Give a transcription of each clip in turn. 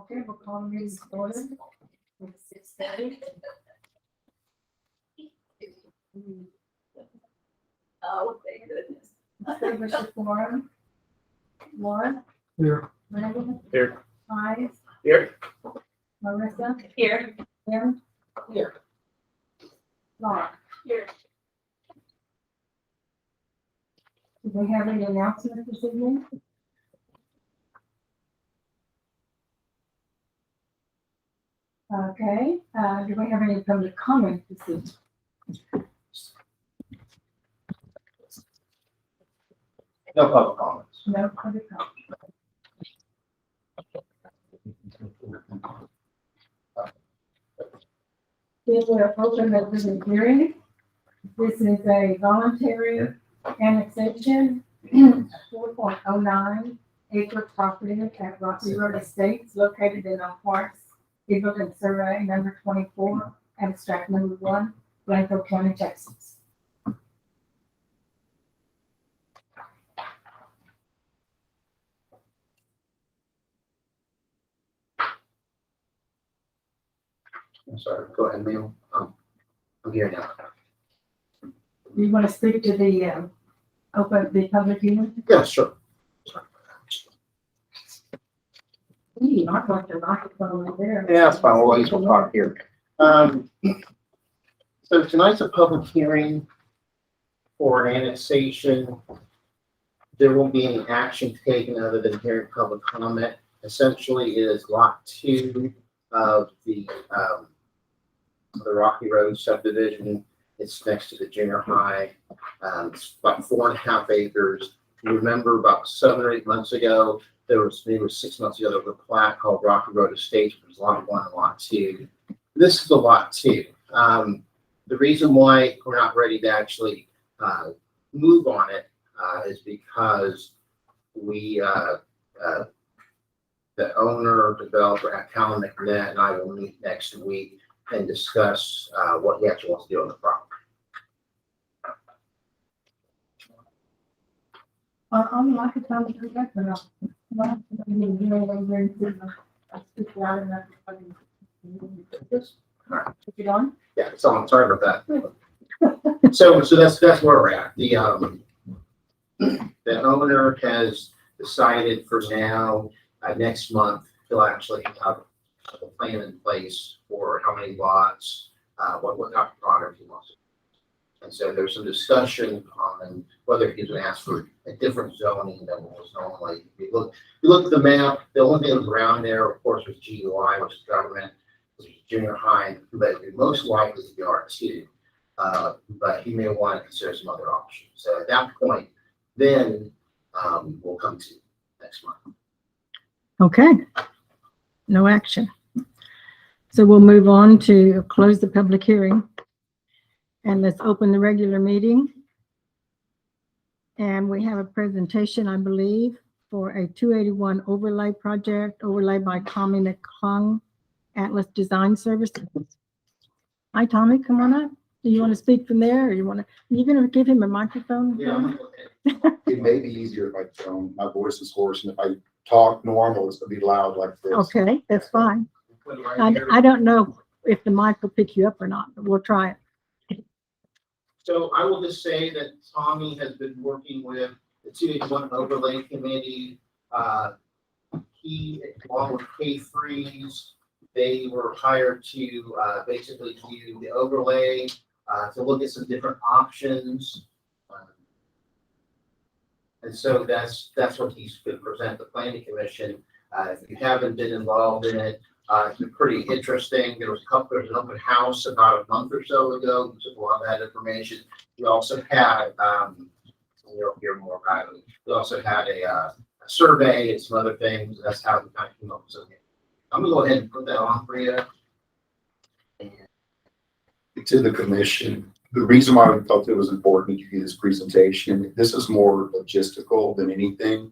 Okay, we'll call the meeting to order. It's 6:30. Oh, thank goodness. Establish the quorum. Laura? Here. Brandon? Here. Eyes? Here. Marissa? Here. Kim? Here. Laura? Here. Do we have any announcements this evening? Okay, do we have any public comment this evening? No public comments. No public comment. Then we'll open the public hearing. This is a voluntary annexation, 4.09 acre property at Rocky Road Estates located in the Parks, Eagleton Survey number 24, abstract number 1, Blanco County, Texas. I'm sorry, go ahead, Neil. I'm here now. You want to speak to the, open the public hearing? Yeah, sure. You are going to microphone right there. Yeah, that's fine. We'll talk here. So tonight's a public hearing for an annexation. There won't be any action taken other than hearing public comment. Essentially, it is lot 2 of the Rocky Road subdivision. It's next to the junior high. It's about 4.5 acres. You remember about 7 or 8 months ago, maybe 6 months ago, there was a plat called Rocky Road Estates, which was lot 1 and lot 2. This is the lot 2. The reason why we're not ready to actually move on it is because we, the owner, developer, Colin McNett, and I will meet next week and discuss what he actually wants to do on the property. On the microphone, you can or not? Is it on? Yeah, so I'm sorry about that. So that's where we're at. The owner has decided for now, next month, he'll actually have a plan in place for how many lots, what type of product he wants. And so there's some discussion on whether he's going to ask for a different zoning than what was normally. If you look at the map, the only thing that was around there, of course, was GUI, which is government, which is junior high, but it would most likely to be R2. But he may want to consider some other options. So at that point, then we'll come to next month. Okay. No action. So we'll move on to close the public hearing. And let's open the regular meeting. And we have a presentation, I believe, for a 281 overlay project, overlaid by Tommy McClung, Atlas Design Services. Hi, Tommy, come on up. Do you want to speak from there, or you going to give him a microphone? Yeah. It may be easier if I don't. My voice is hoarse, and if I talk normal, it's gonna be loud like this. Okay, that's fine. I don't know if the mic will pick you up or not, but we'll try it. So I will just say that Tommy has been working with the 281 Overlay Committee. He, along with K3s, they were hired to basically do the overlay, to look at some different options. And so that's what he's going to present the planning commission. If you haven't been involved in it, it's been pretty interesting. There was an open house about a month or so ago. We took a lot of that information. We also had, you'll hear more about it. We also had a survey and some other things. That's how we kind of came up with something. I'm gonna go ahead and put that on for you. To the commission, the reason why we felt it was important to do this presentation, this is more logistical than anything.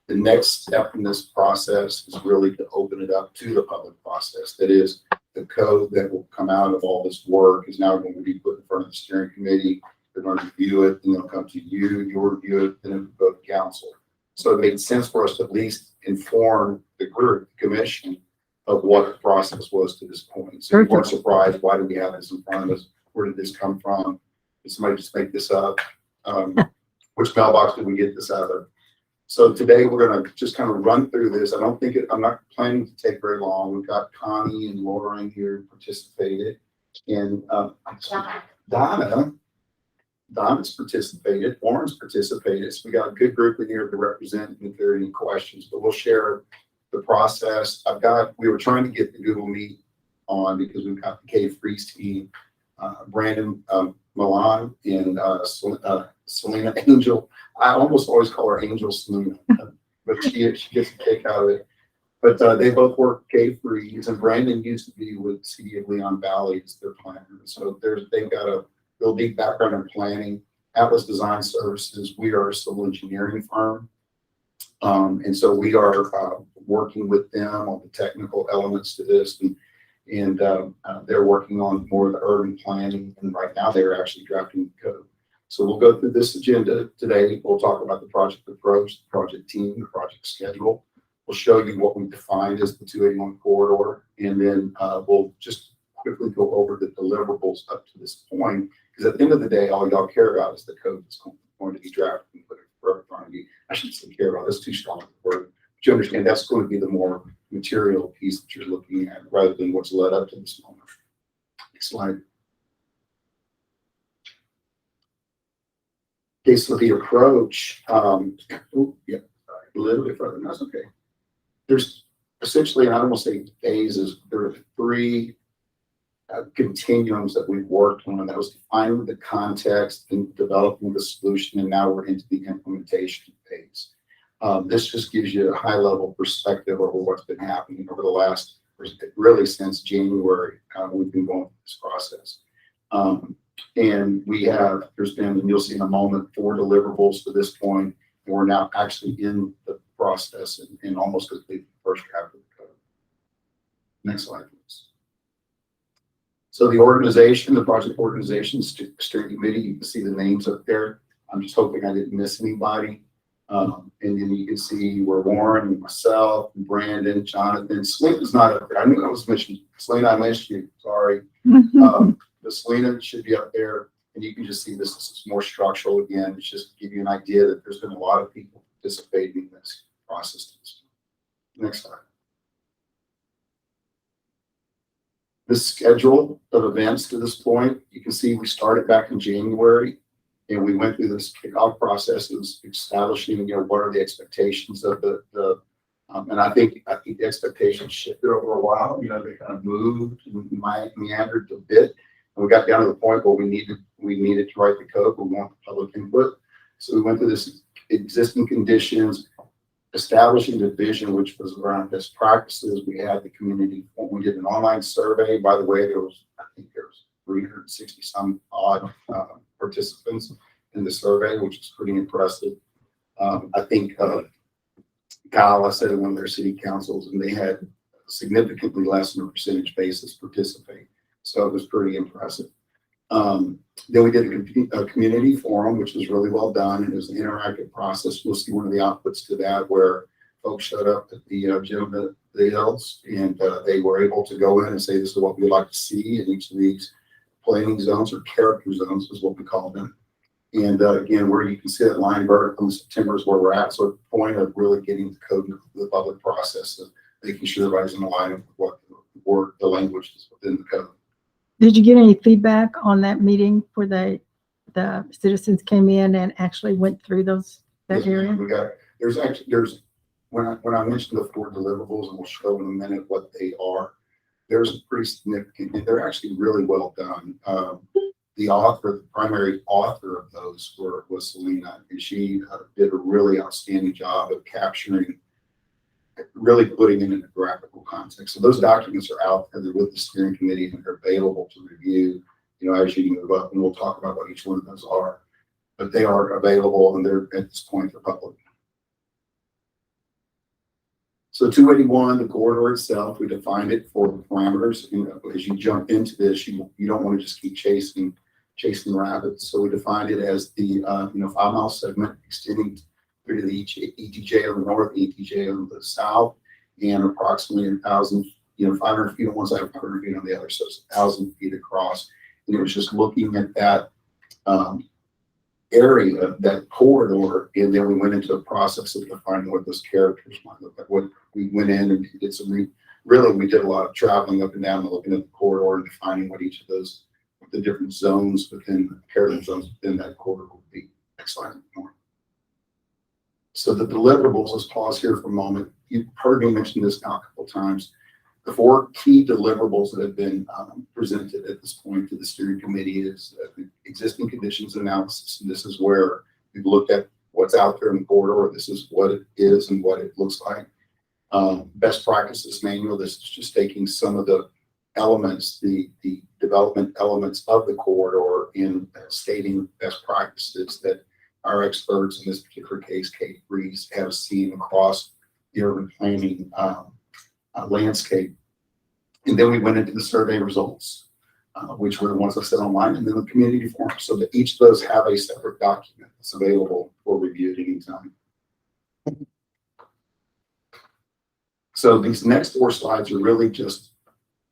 The next step in this process is really to open it up to the public process. That is, the code that will come out of all this work is now going to be put in front of the steering committee. They're going to review it, and it'll come to you, you'll review it, and then it'll go to council. So it made sense for us to at least inform the group, the commission, of what the process was to this point. So you weren't Perfect. surprised, why did we have this in front of us? Where did this come from? Did somebody just make this up? Which mailbox did we get this out of? So today we're gonna just kind of run through this. I'm not planning to take very long. We've got Connie and Lauren here participated. And Donna's participated, Warren's participated. So we got a good group in here to represent if there are any questions, but we'll share the process. We were trying to get the Google Meet on because we've got the Cave Freeze team, Brandon Milan and Selena Angel. I almost always call her Angel Selena, but she gets a kick out of it. But they both work Cave Freeze, and Brandon used to be with City of Leon Valley as their planner. So they've got a real deep background in planning. Atlas Design Services, we are a civil engineering firm. And so we are working with them on the technical elements to this, and they're working on more of the urban planning, and right now they're actually drafting the code. So we'll go through this agenda today. We'll talk about the project approach, the project team, the project schedule. We'll show you what we defined as the 281 corridor, and then we'll just quickly go over the deliverables up to this point, because at the end of the day, all y'all care about is the code that's going to be drafted and put in front of you. I shouldn't say care about, that's too strong a word. But you understand that's going to be the more material piece that you're looking at rather than what's led up to this moment. Next slide. Okay, so the approach, a little bit further, that's okay. There's essentially, and I don't want to say phases, there are three continuums that we've worked on. That was defining the context and developing the solution, and now we're into the implementation phase. This just gives you a high level perspective over what's been happening over the last, really since January, we've been going through this process. And there's been, and you'll see in a moment, 4 deliverables to this point, and we're now actually in the process and almost complete the first draft of the code. Next slide, please. So the organization, the project organization, steering committee, you can see the names up there. I'm just hoping I didn't miss anybody. And then you can see where Warren and myself and Brandon, Jonathan, Selena's not up there. I knew I was mentioning Selena, I missed you, sorry. The Selena should be up there, and you can just see this is more structural again. It's just to give you an idea that there's been a lot of people participating in this process. Next slide. The schedule of events to this point, you can see we started back in January, and we went through this kickoff process of establishing, what are the expectations of the and I think the expectations shifted over a while. They kind of moved and meandered a bit. And we got down to the point where we needed to write the code. We want public input. So we went through this existing conditions, establishing the vision, which was around best practices. We had the community. We did an online survey. By the way, there was 360 some odd participants in the survey, which is pretty impressive. I think Kyle said in one of their city councils, and they had significantly less than a percentage basis participate. So it was pretty impressive. Then we did a community forum, which was really well done. It was an interactive process. We'll see one of the outputs to that where folks showed up at the gym of the Hills, and they were able to go in and say, this is what we'd like to see in each of these planning zones, or character zones is what we call them. And again, where you can see that line vertical in September is where we're at. So at the point of really getting the code into the public process of making sure everybody's in alignment with what the language is within the code. Did you get any feedback on that meeting where the citizens came in and actually went through that area? We got, when I mentioned the 4 deliverables, and we'll show in a minute what they are, there's pretty significant, and they're actually really well done. The primary author of those was Selena, and she did a really outstanding job of capturing, really putting it in a graphical context. So those documents are out there with the steering committee, and they're available to review, as you move up, and we'll talk about what each one of those are. But they are available, and they're at this point, they're public. So 281, the corridor itself, we defined it for the parameters. As you jump into this, you don't want to just keep chasing rabbits. So we defined it as the 5-mile segment extending through to the ETJ on the north, ETJ on the south, and approximately 1,000, 500 feet on one side, 500 feet on the other, so it's 1,000 feet across. And it was just looking at that area, that corridor, and then we went into a process of defining what those characters might look like. What we went in and did some we did a lot of traveling up and down and looking at the corridor and defining what each of those, what the different zones within the character zones within that corridor would be. Next slide. So the deliverables, let's pause here for a moment. You've heard me mention this now a couple of times. The 4 key deliverables that have been presented at this point to the steering committee is the existing conditions analysis. And this is where we've looked at what's out there in the corridor. This is what it is and what it looks like. Best practices manual. This is just taking some of the elements, the development elements of the corridor and stating best practices that our experts, in this particular case, Kate Rees, have seen across the urban planning landscape. And then we went into the survey results, which were the ones I said online, and then the community forum, so that each of those have a separate document that's available for review at any time. So these next 4 slides are really just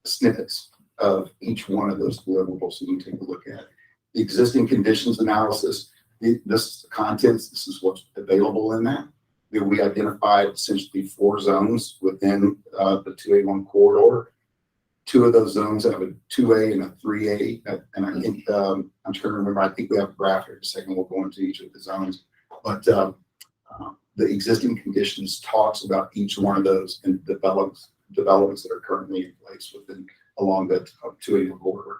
snippets of each one of those deliverables, so you can take a look at the existing conditions analysis. This is the contents. This is what's available in that. We identified essentially 4 zones within the 281 corridor. 2 of those zones have a 2A and a 3A. And I think, I'm trying to remember, I think we have a graph here in a second. We'll go into each of the zones. But the existing conditions talks about each one of those and developments that are currently in place along that 281 corridor.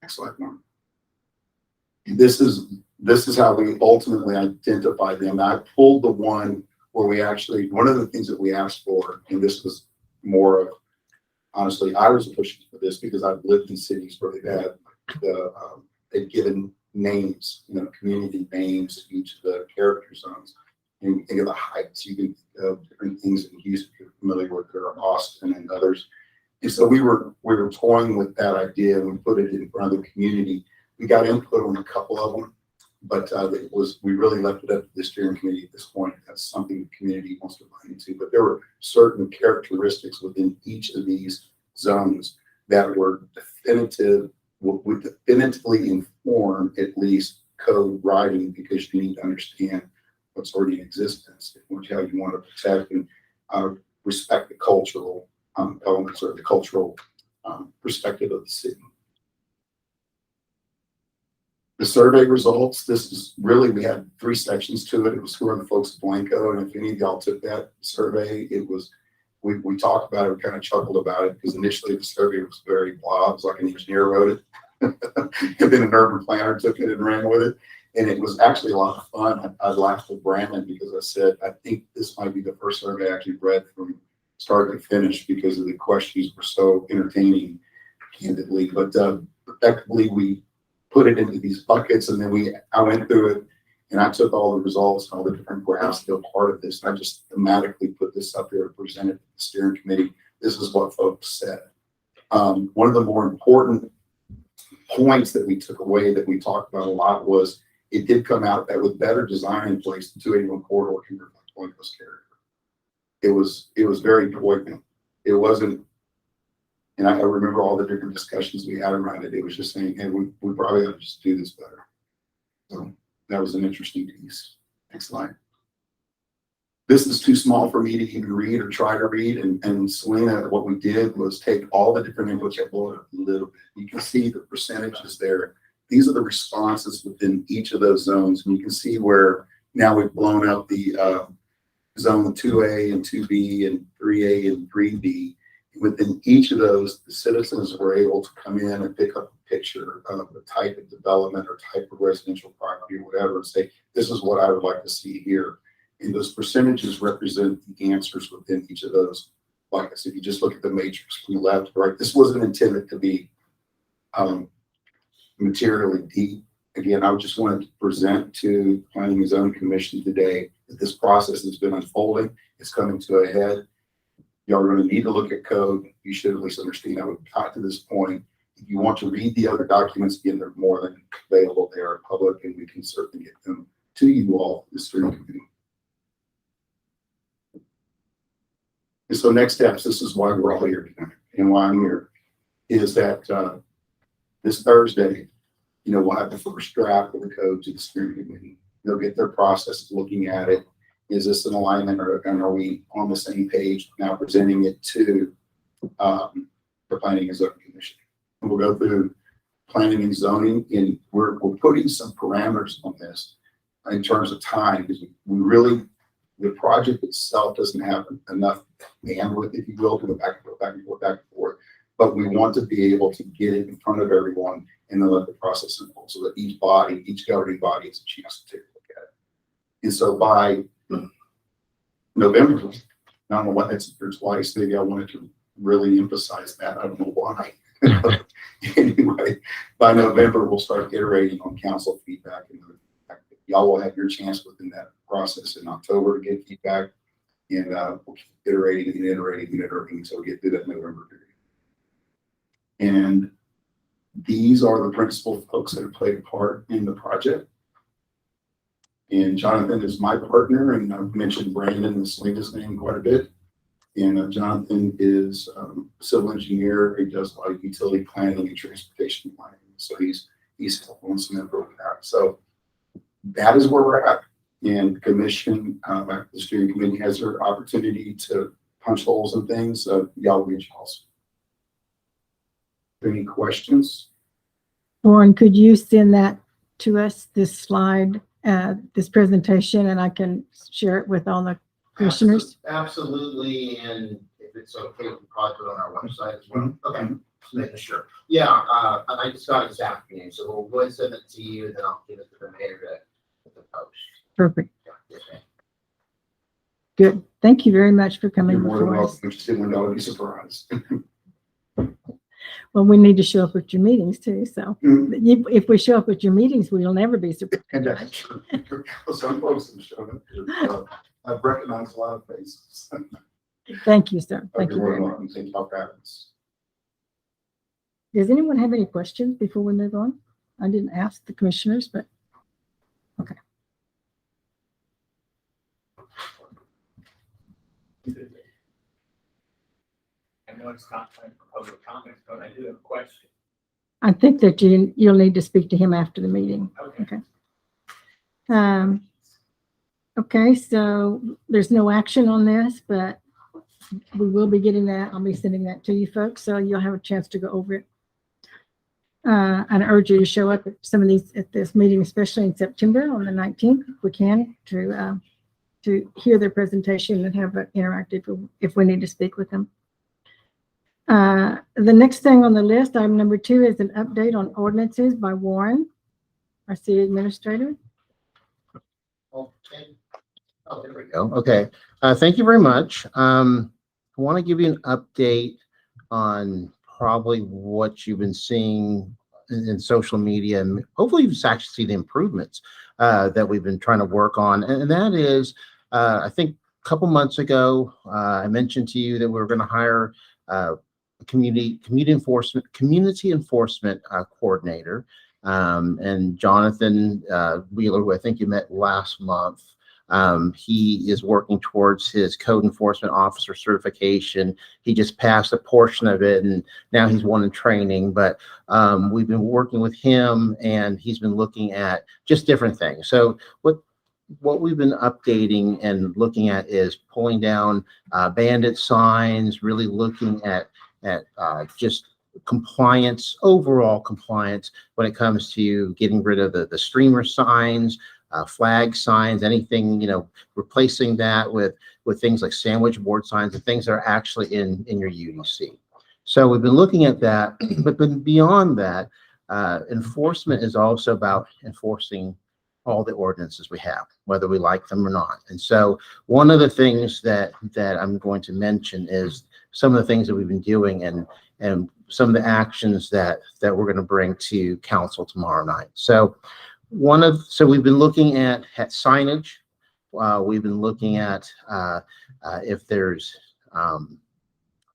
Next slide, Mark. This is how we ultimately identified them. I pulled the one where one of the things that we asked for, and this was more of, honestly, I was pushing for this because I've lived in cities where they've given names, community names to each of the character zones. And you think of the heights, you can think of different things in Houston, if you're familiar with there, Austin and others. And so we were toying with that idea and we put it in front of the community. We got input on a couple of them, but we really left it up to the steering committee at this point. That's something the community wants to buy into. But there were certain characteristics within each of these zones that were would definitively inform at least code writing, because you need to understand what's already in existence, how you want to protect and respect the cultural elements or the cultural perspective of the city. The survey results, this is really, we had 3 sections to it. It was who are the folks at Blanco, and if any of y'all took that survey, it was, we talked about it, we kind of chuckled about it, because initially the survey was very blah, it was like an engineer wrote it, and then an urban planner took it and ran with it, and it was actually a lot of fun. I laughed with Brandon because I said, I think this might be the first survey I actually read from start to finish because of the questions were so entertaining, candidly, but effectively we put it into these buckets, and then I went through it and I took all the results and all the different graphs that are part of this, and I just thematically put this up there and presented to the steering committee. This is what folks said. One of the more important points that we took away that we talked about a lot was it did come out that with better design in place, the 281 corridor can reflect Blanco's character. It was very poignant. It wasn't. And I remember all the different discussions we had around it. It was just saying, hey, we probably have to just do this better. So that was an interesting piece. Next slide. This is too small for me to even read or try to read. And Selena, what we did was take all the different inputs and blow it up a little bit. You can see the percentages there. These are the responses within each of those zones. And you can see where now we've blown up the zone 2A and 2B and 3A and 3B. Within each of those, the citizens were able to come in and pick up a picture of the type of development or type of residential property or whatever and say, this is what I would like to see here. And those percentages represent the answers within each of those buckets. If you just look at the matrix from left to right, this wasn't intended to be materially deep. Again, I just wanted to present to Planning and Zoning Commission today that this process has been unfolding. It's coming to a head. Y'all are going to need to look at code. You should at least understand how we've got to this point. If you want to read the other documents, again, they're more than available. They are public, and we can certainly get them to you all, the steering committee. And so next steps, this is why we're all here tonight and why I'm here, is that this Thursday, we'll have the first draft of the code to the steering committee. They'll get their process looking at it. Is this an alignment, or are we on the same page now presenting it to the Planning and Zoning Commission? And we'll go through planning and zoning, and we're putting some parameters on this in terms of time, because the project itself doesn't have enough bandwidth, if you will, to go back and forth, back and forth, back and forth. But we want to be able to get it in front of everyone and then let the process unfold, so that each governing body has a chance to take a look at it. And so by November, I don't know why that's here twice, maybe I wanted to really emphasize that. I don't know why. Anyway, by November, we'll start iterating on council feedback, and y'all will have your chance within that process in October to get feedback, and we'll keep iterating and iterating and iterating until we get through that November period. And these are the principal folks that have played a part in the project. And Jonathan is my partner, and I've mentioned Brandon and Selena's name quite a bit. And Jonathan is a civil engineer. He does a lot of utility planning and transportation planning. So he's helping some info with that. So that is where we're at. And the commission, the steering committee, has their opportunity to punch holes and things. Y'all reach us. Any questions? Warren, could you send that to us, this slide, this presentation, and I can share it with all the commissioners? Absolutely, and if it's okay, we can probably put it on our website as well. Okay, just making sure. Yeah, I just got it this afternoon, so we'll go ahead and send it to you, and then I'll give it to the mayor to post. Perfect. Yeah, yes, ma'am. Good. Thank you very much for coming You're more than before us. welcome. Just didn't want to be surprised. Well, we need to show up at your meetings too. So Mm. if we show up at your meetings, we'll never be surprised. And some folks have shown up here. I've recognized a lot of faces. Thank you, sir. Thank you You're very more much. than welcome. Thank you for having us. Does anyone have any questions before we move on? I didn't ask the commissioners, but okay. I know it's not time for public comments, but I do have a question. I think that you'll need to speak to him after the meeting. Okay. Okay, so there's no action on this, but we will be getting that. I'll be sending that to you folks, so you'll have a chance to go over it. And I urge you to show up at some of these, at this meeting, especially in September on the 19th, if we can, to hear their presentation and have it interactive if we need to speak with them. The next thing on the list, item number 2, is an update on ordinances by Warren, our city administrator. Okay. Oh, there we go. Okay. Thank you very much. I want to give you an update on probably what you've been seeing in social media, and hopefully you've actually seen the improvements that we've been trying to work on. And that is, I think a couple months ago, I mentioned to you that we were going to hire a community enforcement coordinator. And Jonathan Wheeler, who I think you met last month, he is working towards his code enforcement officer certification. He just passed a portion of it, and now he's one in training. But we've been working with him, and he's been looking at just different things. So what we've been updating and looking at is pulling down bandit signs, really looking at just compliance, overall compliance when it comes to getting rid of the streamer signs, flag signs, anything, replacing that with things like sandwich board signs and things that are actually in your UDC. So we've been looking at that, but beyond that, enforcement is also about enforcing all the ordinances we have, whether we like them or not. And so one of the things that I'm going to mention is some of the things that we've been doing and some of the actions that we're going to bring to council tomorrow night. So we've been looking at signage. We've been looking at if there's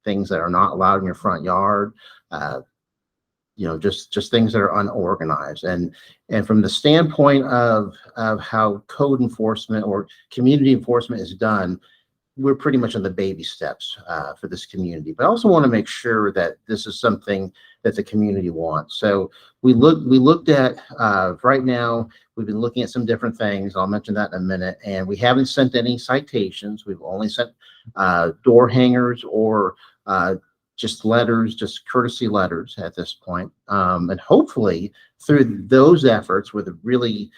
things that are not allowed in your front yard, just things that are unorganized. And from the standpoint of how code enforcement or community enforcement is done, we're pretty much on the baby steps for this community. But I also want to make sure that this is something that the community wants. So we looked at right now. We've been looking at some different things. I'll mention that in a minute. And we haven't sent any citations. We've only sent door hangers or just letters, just courtesy letters at this point. And hopefully through those efforts with really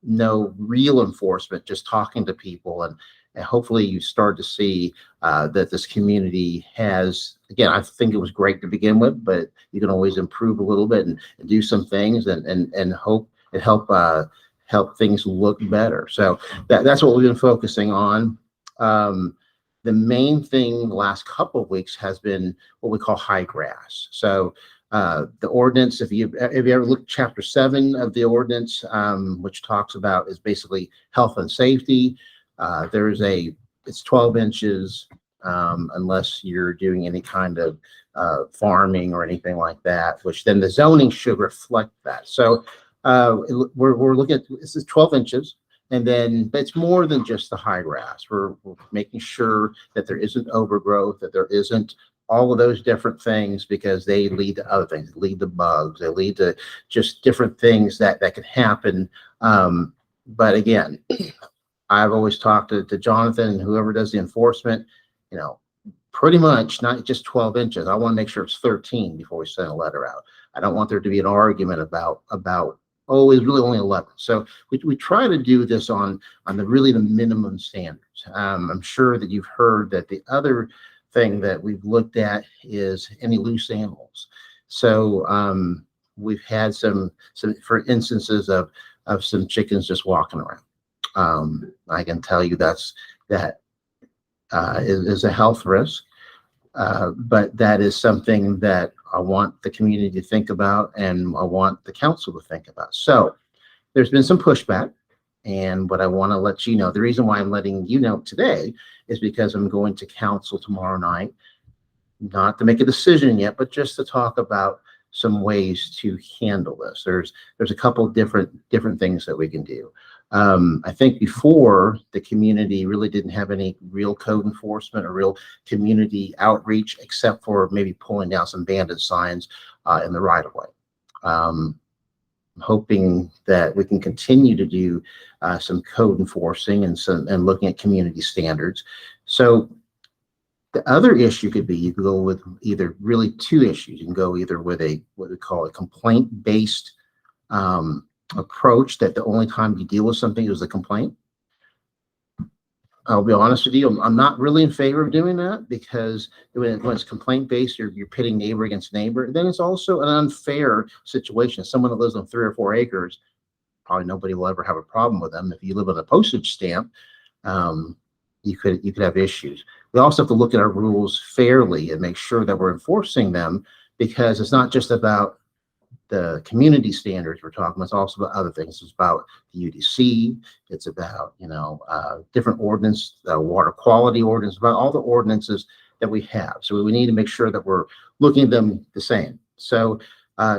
no real enforcement, just talking to people, and hopefully you start to see that this community has, again, I think it was great to begin with, but you can always improve a little bit and do some things and hope it help things look better. So that's what we've been focusing on. The main thing the last couple of weeks has been what we call high grass. So the ordinance, if you ever look at chapter 7 of the ordinance, which talks about is basically health and safety. It's 12 inches unless you're doing any kind of farming or anything like that, which then the zoning should reflect that. So we're looking at, this is 12 inches. And then, but it's more than just the high grass. We're making sure that there isn't overgrowth, that there isn't all of those different things, because they lead to other things. They lead to bugs. They lead to just different things that can happen. But again, I've always talked to Jonathan and whoever does the enforcement, pretty much not just 12 inches. I want to make sure it's 13 before we send a letter out. I don't want there to be an argument about oh, it's really only 11. So we try to do this on the minimum standards. I'm sure that you've heard that the other thing that we've looked at is any loose animals. So we've had some for instances of some chickens just walking around. I can tell you that is a health risk, but that is something that I want the community to think about, and I want the council to think about. So there's been some pushback, and what I want to let you know, the reason why I'm letting you know today is because I'm going to council tomorrow night, not to make a decision yet, but just to talk about some ways to handle this. There's a couple of different things that we can do. I think before, the community really didn't have any real code enforcement or real community outreach, except for maybe pulling down some bandit signs in the right of way. I'm hoping that we can continue to do some code enforcing and looking at community standards. So the other issue could be, you could go with either really two issues. You can go either with what we call a complaint-based approach, that the only time you deal with something is a complaint. I'll be honest with you, I'm not really in favor of doing that, because when it's complaint-based, you're pitting neighbor against neighbor. Then it's also an unfair situation. Someone that lives on 3 or 4 acres, probably nobody will ever have a problem with them. If you live on a postage stamp, you could have issues. We also have to look at our rules fairly and make sure that we're enforcing them, because it's not just about the community standards we're talking about, it's also about other things. It's about the UDC, it's about, different ordinance, water quality ordinance, about all the ordinances that we have. So we need to make sure that we're looking at them the same. So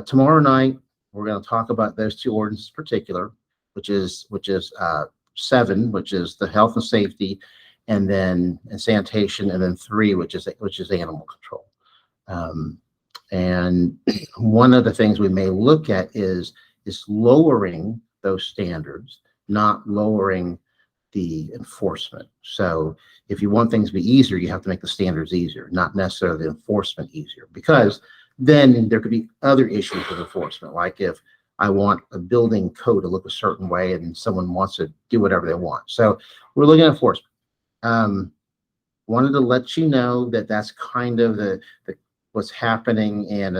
tomorrow night, we're going to talk about those two ordinances in particular, which is 7, which is the health and safety, and sanitation, and then 3, which is animal control. And one of the things we may look at is lowering those standards, not lowering the enforcement. So if you want things to be easier, you have to make the standards easier, not necessarily the enforcement easier, because then there could be other issues with enforcement. Like if I want a building code to look a certain way and someone wants to do whatever they want. So we're looking at enforcement. Wanted to let you know that that's kind of the what's happening, and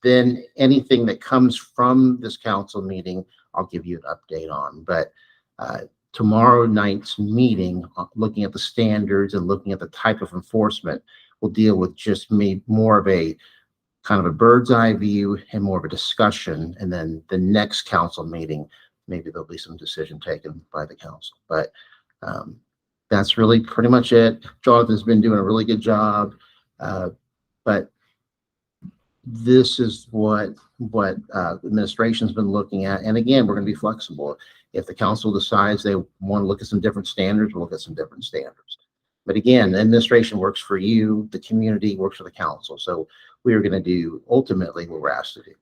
then anything that comes from this council meeting, I'll give you an update on. But tomorrow night's meeting, looking at the standards and looking at the type of enforcement, will deal with just more of a kind of a bird's eye view and more of a discussion. And then the next council meeting, maybe there'll be some decision taken by the council. But that's really pretty much it. Jonathan's been doing a really good job, but this is what administration's been looking at. And again, we're going to be flexible. If the council decides they want to look at some different standards, we'll look at some different standards. But again, the administration works for you, the community works for the council. So we are going to do ultimately what we're asked to do.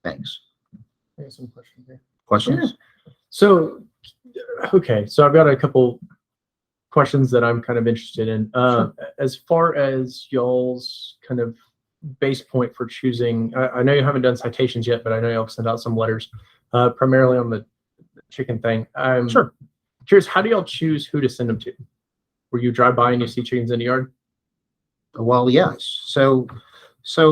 Thanks. I have some questions here. Questions? So, okay, so I've got a couple questions that I'm kind of interested in. As far as y'all's kind of base point for choosing, I know you haven't done citations yet, but I know y'all sent out some letters, primarily on the chicken thing. I'm Sure. curious, how do y'all choose who to send them to? Where you drive by and you see chickens in the yard? Well, yes. So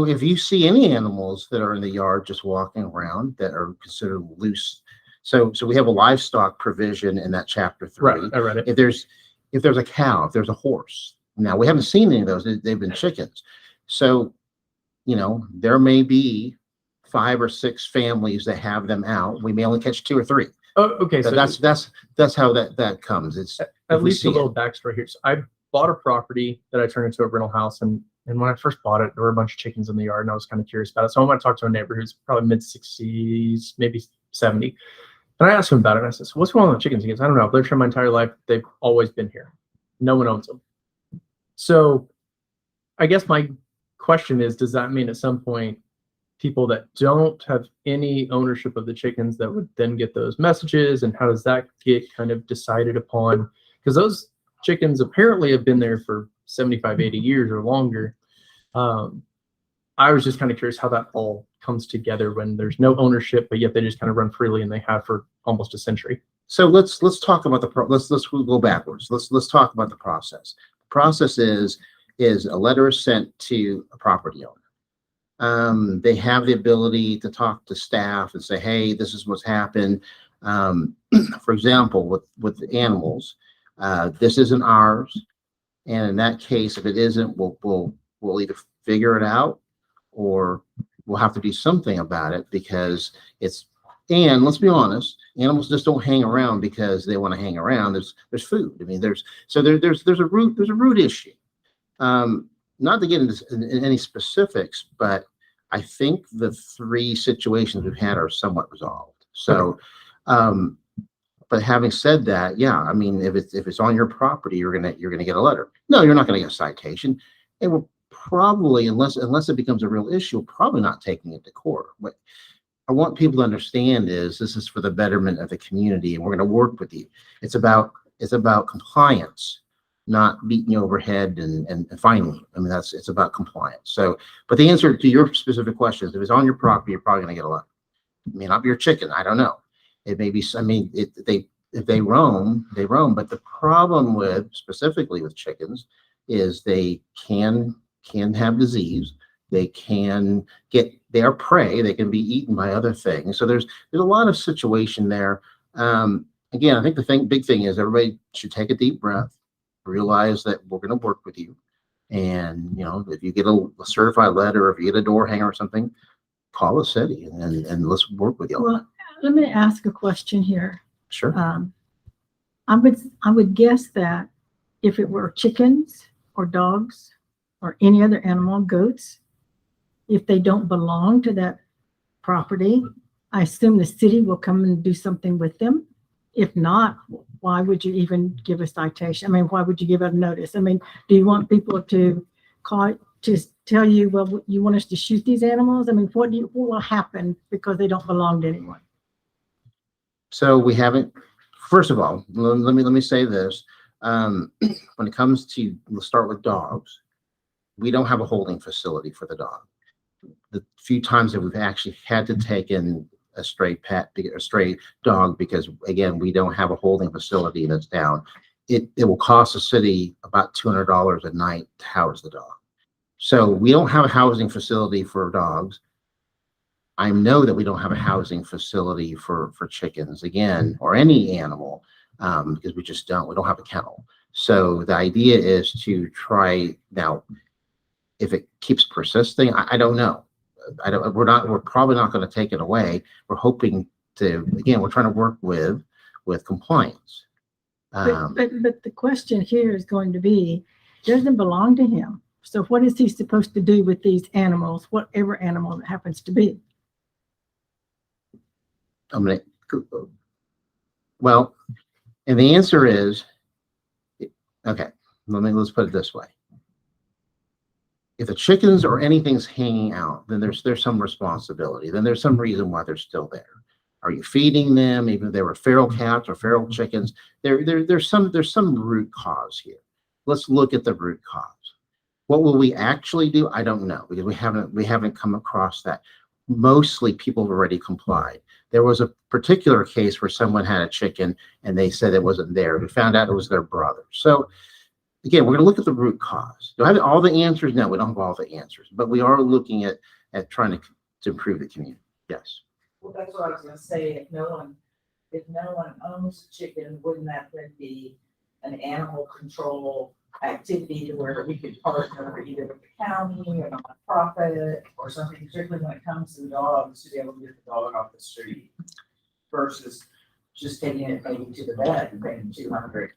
if you see any animals that are in the yard just walking around that are considered loose, so we have a livestock provision in that chapter 3. Right, I read it. If there's a cow, if there's a horse. Now we haven't seen any of those. They've been chickens. So, there may be 5 or 6 families that have them out. We may only catch 2 or 3. Oh, okay. So that's how that comes. It's at least see a little backstory here. So I bought a property that I turned into a rental house, and when I first bought it, there were a bunch of chickens in the yard, and I was kind of curious about it. So I went to talk to a neighbor who's probably mid-60s, maybe 70. And I asked him about it, and I said, so what's going on with chickens? He goes, I don't know. I've lived here my entire life. They've always been here. No one owns them. So I guess my question is, does that mean at some point people that don't have any ownership of the chickens that would then get those messages, and how does that get kind of decided upon? Because those chickens apparently have been there for 75, 80 years or longer. I was just kind of curious how that all comes together when there's no ownership, but yet they just kind of run freely, and they have for almost a century. So let's talk about let's go backwards. Let's talk about the process. The process is a letter is sent to a property owner. They have the ability to talk to staff and say, hey, this is what's happened. For example, with the animals, this isn't ours. And in that case, if it isn't, we'll either figure it out, or we'll have to do something about it, because and let's be honest, animals just don't hang around because they want to hang around. There's food. I mean, there's a root issue. Not to get into any specifics, but I think the 3 situations we've had are somewhat resolved. So, but having said that, yeah, I mean, if it's on your property, you're gonna get a letter. No, you're not gonna get a citation, and we're probably, unless it becomes a real issue, probably not taking it to court. What I want people to understand is this is for the betterment of the community, and we're going to work with you. It's about compliance, not beating you overhead and fining you. I mean, it's about compliance. So, but the answer to your specific question is, if it's on your property, you're probably going to get a letter. It may not be your chicken. I don't know. It may be. I mean, if they roam, they roam. But the problem specifically with chickens is they can have disease. They are prey. They can be eaten by other things. So there's a lot of situation there. Again, I think the big thing is everybody should take a deep breath, realize that we're going to work with you. And, if you get a certified letter, or if you get a door hanger or something, call the city and let's work with you. Well, let me ask a question here. Sure. I would guess that if it were chickens or dogs or any other animal, goats, if they don't belong to that property, I assume the city will come and do something with them. If not, why would you even give a citation? I mean, why would you give a notice? I mean, do you want people to call to tell you, well, you want us to shoot these animals? I mean, what will happen because they don't belong to anyone? So we haven't. First of all, let me say this. When it comes to, let's start with dogs. We don't have a holding facility for the dog. The few times that we've actually had to take in a stray dog, because again, we don't have a holding facility that's down. It will cost the city about $200 a night to house the dog. So we don't have a housing facility for dogs. I know that we don't have a housing facility for chickens, again, or any animal, because we don't have a kennel. So the idea is to try now. If it keeps persisting, I don't know. We're probably not going to take it away. We're hoping to, again, we're trying to work with compliance. But the question here is going to be, it doesn't belong to him. So what is he supposed to do with these animals, whatever animal it happens to be? Well, and the answer is, okay, let's put it this way. If the chickens or anything's hanging out, then there's some responsibility. Then there's some reason why they're still there. Are you feeding them? Even if they were feral cats or feral chickens, there's some root cause here. Let's look at the root cause. What will we actually do? I don't know, because we haven't come across that. Mostly people have already complied. There was a particular case where someone had a chicken and they said it wasn't there. We found out it was their brother. So again, we're going to look at the root cause. Do I have all the answers? No, we don't have all the answers, but we are looking at trying to improve the community. Yes. Well, that's what I was gonna say, if no one owns a chicken, wouldn't that then be an animal control activity to where we could partner either with the county or nonprofit or something, particularly when it comes to the dogs, to be able to get the dog off the street versus just taking it maybe to the vet and paying $200.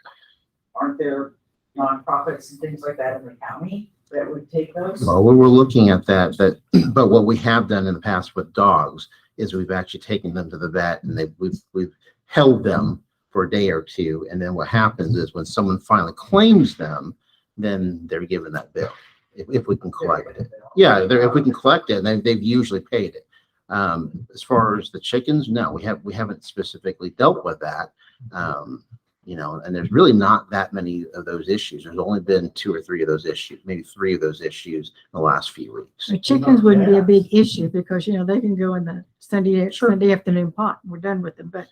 Aren't there nonprofits and things like that in the county that would take those? Well, we're looking at that, but what we have done in the past with dogs is we've actually taken them to the vet and we've held them for a day or two. And then what happens is when someone finally claims them, then they're given that bill if we can collect it. Yeah, if we can collect it, and they've usually paid it. As far as the chickens, no, we haven't specifically dealt with that. And there's really not that many of those issues. There's only been 2 or 3 of those issues, maybe 3 of those issues in the last few weeks. The chickens wouldn't be a big issue because, they can go in the Sunday afternoon pot. We're done with them, but.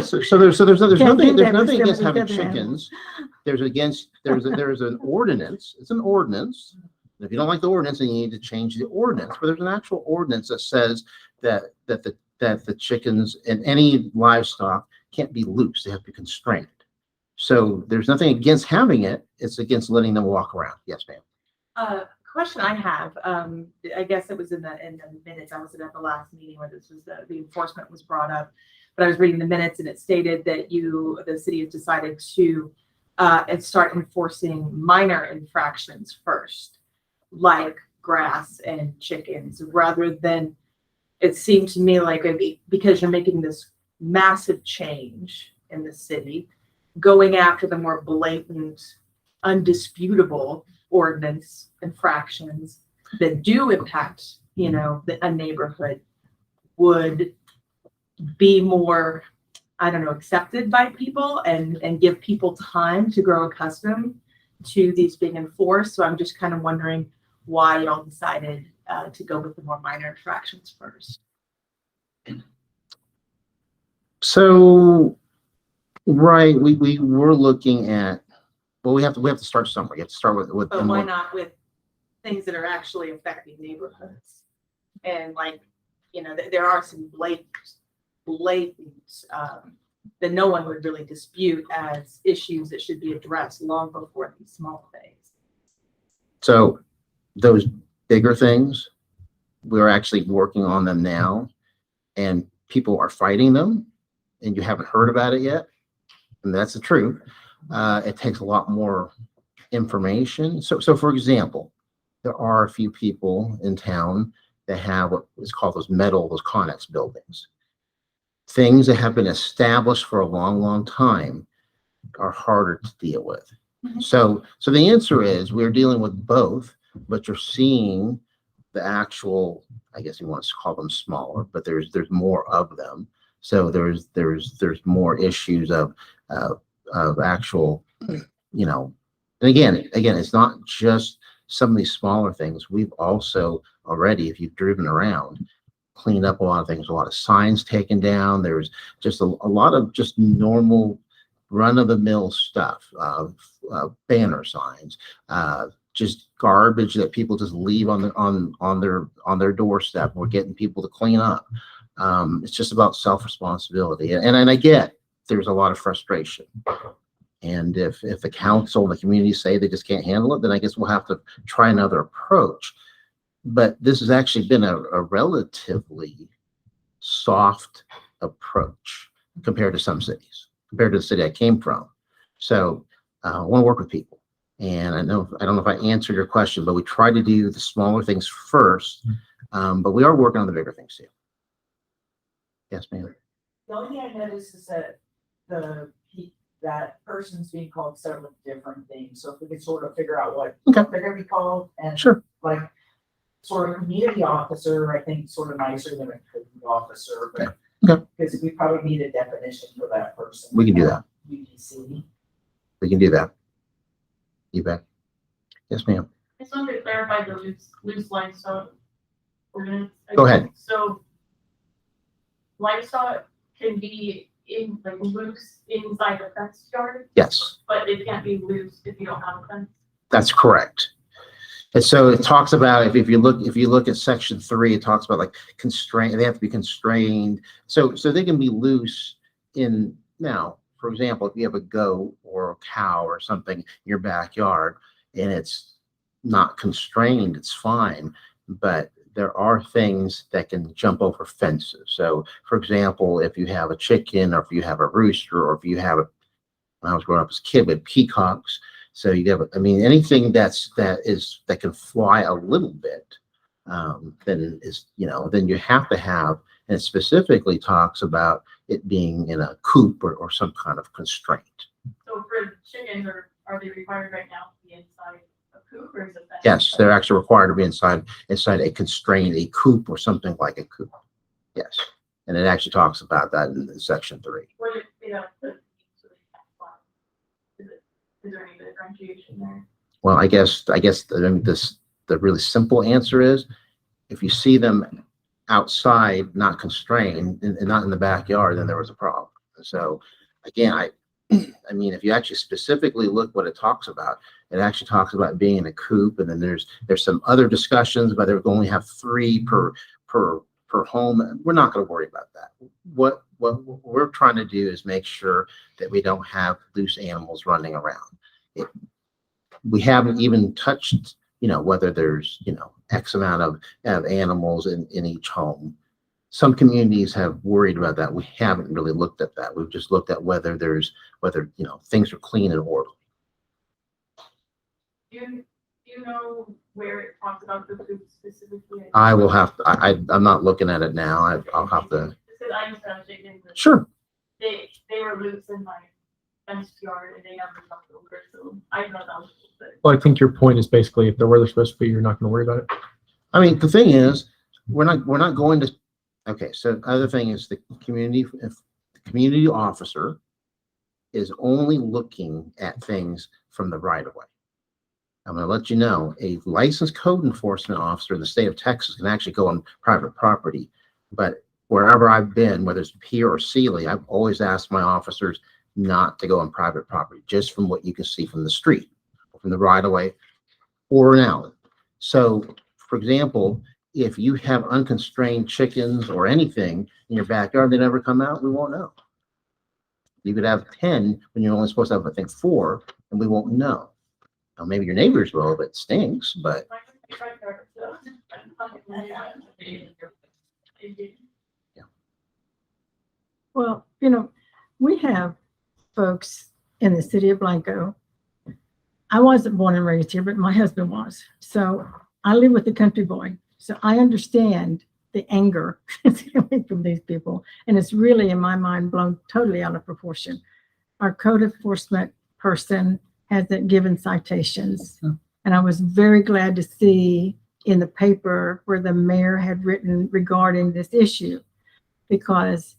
So there's nothing do that with against having somebody chickens. There's an ordinance. It's an ordinance. If you don't like the ordinance, then you need to change the ordinance. But there's an actual ordinance that says that the chickens and any livestock can't be loose. They have to be constrained. So there's nothing against having it. It's against letting them walk around. Yes, ma'am. Question I have, I guess it was in the minutes. I wasn't at the last meeting where this was the enforcement was brought up, but I was reading the minutes and it stated that the city has decided to start enforcing minor infractions first, like grass and chickens, rather than, it seemed to me like because you're making this massive change in the city, going after the more blatant, undisputable ordinance infractions that do impact, a neighborhood would be more, accepted by people and give people time to grow accustomed to these being enforced. So I'm just kind of wondering why y'all decided to go with the more minor infractions first. So, right, we were looking at, well, we have to start somewhere. You have to start with. But why not with things that are actually affecting neighborhoods? And there are some blatant that no one would really dispute as issues that should be addressed long before these small things. So those bigger things, we're actually working on them now, and people are fighting them, and you haven't heard about it yet. And that's the truth. It takes a lot more information. So for example, there are a few people in town that have what is called those Connex buildings. Things that have been established for a long, long time are harder to deal with. Mm-hmm. So the answer is we're dealing with both, but you're seeing the actual, I guess you want to call them smaller, but there's more of them. So there's more issues of actual, and again, it's not just some of these smaller things. We've also already, if you've driven around, cleaned up a lot of things, a lot of signs taken down. There's just a lot of just normal run-of-the-mill stuff, banner signs, just garbage that people just leave on their doorstep. We're getting people to clean up. It's just about self-responsibility. And I get there's a lot of frustration. And if the council and the community say they just can't handle it, then I guess we'll have to try another approach. But this has actually been a relatively soft approach compared to some cities, compared to the city I came from. So I want to work with people. And I don't know if I answered your question, but we try to do the smaller things first. But we are working on the bigger things too. Yes, ma'am. The only thing I noticed is that that person's being called several different things, so if we could sort of figure out what Okay. they're gonna be called, and Sure. like, sort of community officer, I think sort of nicer than a community officer, but Okay. because we probably need a definition for that person. We can do that. UDC. We can do that. You bet. Yes, ma'am. I just wanted to clarify the loose livestock ordinance. Go ahead. So livestock can be in, like, loose inside the fenced yard, Yes, but it can't be loose if you don't have a fence. that's correct. And so it talks about, if you look at section 3, it talks about like constraint, they have to be constrained. So they can be loose in, now, for example, if you have a goat or a cow or something in your backyard and it's not constrained, it's fine. But there are things that can jump over fences. So for example, if you have a chicken or if you have a rooster or if you have when I was growing up as a kid with peacocks, so you have, I mean, anything that can fly a little bit, then you have to have, and it specifically talks about it being in a coop or some kind of constraint. So for chickens, are they required right now to be inside a coop or is it? Yes, they're actually required to be inside a constrained, a coop or something like a coop. Yes, and it actually talks about that in section 3. What if they don't put so they can't fly? Is there any differentiation there? Well, I guess the really simple answer is, if you see them outside, not constrained, and not in the backyard, then there was a problem. So again, I mean, if you actually specifically look what it talks about, it actually talks about being in a coop, and then there's some other discussions about they only have 3 per home. We're not going to worry about that. What we're trying to do is make sure that we don't have loose animals running around. We haven't even touched, whether there's, X amount of animals in each home. Some communities have worried about that. We haven't really looked at that. We've just looked at whether things are clean and orderly. Do you know where it talks about the coop specifically? I will have to, I'm not looking at it now. I'll have to. Because I used to have chickens. And Sure. They were loose in my fenced yard and they never jumped over, so I know that was a little bit. Well, I think your point is basically if they're where they're supposed to be, you're not going to worry about it. I mean, the thing is, we're not going to, okay, so the other thing is if the community officer is only looking at things from the right of way. I'm going to let you know, a licensed code enforcement officer in the state of Texas can actually go on private property. But wherever I've been, whether it's here or Sealy, I've always asked my officers not to go on private property, just from what you can see from the street, from the right of way or an alley. So, for example, if you have unconstrained chickens or anything in your backyard, they never come out, we won't know. You could have 10 when you're only supposed to have, I think, 4, and we won't know. Now, maybe your neighbors will, if it stinks, but Well, we have folks in the city of Blanco. I wasn't born and raised here, but my husband was. So I live with a country boy. So I understand the anger that's coming from these people. And it's really, in my mind, blown totally out of proportion. Our code enforcement person hasn't given citations. And I was very glad to see in the paper where the mayor had written regarding this issue, because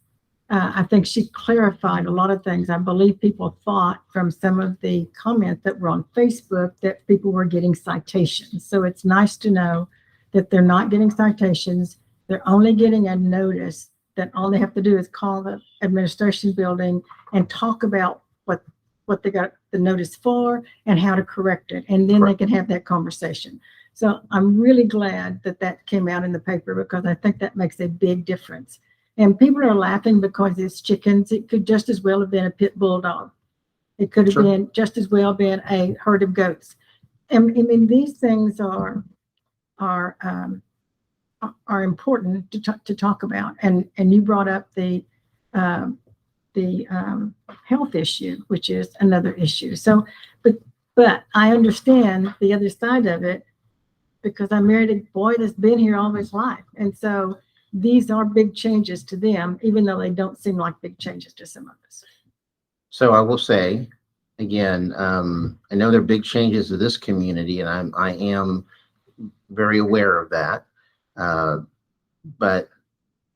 I think she clarified a lot of things. I believe people thought from some of the comments that were on Facebook that people were getting citations. So it's nice to know that they're not getting citations. They're only getting a notice that all they have to do is call the administration building and talk about what they got the notice for and how to correct it. And then they can have that conversation. So I'm really glad that that came out in the paper, because I think that makes a big difference. And people are laughing because it's chickens. It could just as well have been a pit bulldog. It could have Sure. been just as well been a herd of goats. And I mean, these things are important to talk about. And you brought up the health issue, which is another issue. So, but But I understand the other side of it because I married a boy that's been here all his life. And so these are big changes to them, even though they don't seem like big changes to some of us. So I will say, again, I know there are big changes to this community, and I am very aware of that. But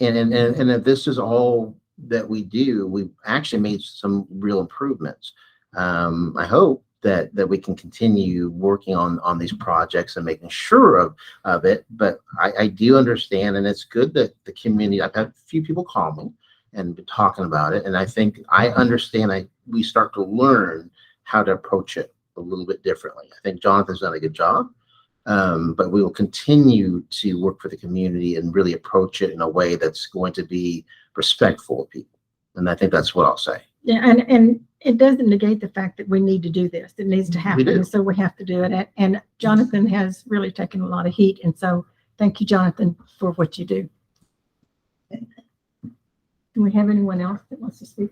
and if this is all that we do, we've actually made some real improvements. I hope that we can continue working on these projects and making sure of it. But I do understand, and it's good that the community. I've had a few people call me and been talking about it, and I think I understand. We start to learn how to approach it a little bit differently. I think Jonathan's done a good job. But we will continue to work for the community and really approach it in a way that's going to be respectful of people. And I think that's what I'll say. Yeah, and it doesn't negate the fact that we need to do this. It needs to happen. do. And so we have to do it. And Jonathan has really taken a lot of heat. And so thank you, Jonathan, for what you do. Do we have anyone else that wants to speak?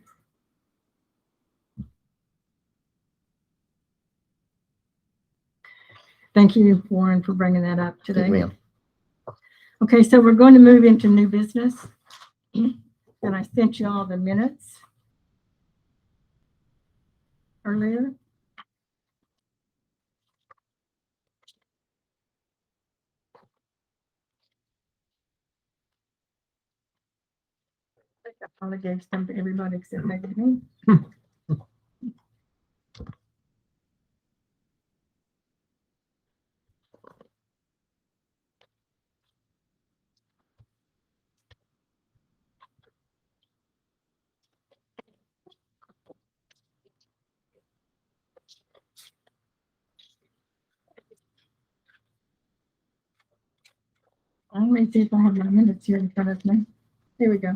Thank you, Warren, for bringing that up today. Yes, ma'am. Okay, so we're going to move into new business. And I sent you all the minutes earlier. I think I probably gave some to everybody except maybe me. Let me see if I have my minutes here in front of me. Here we go.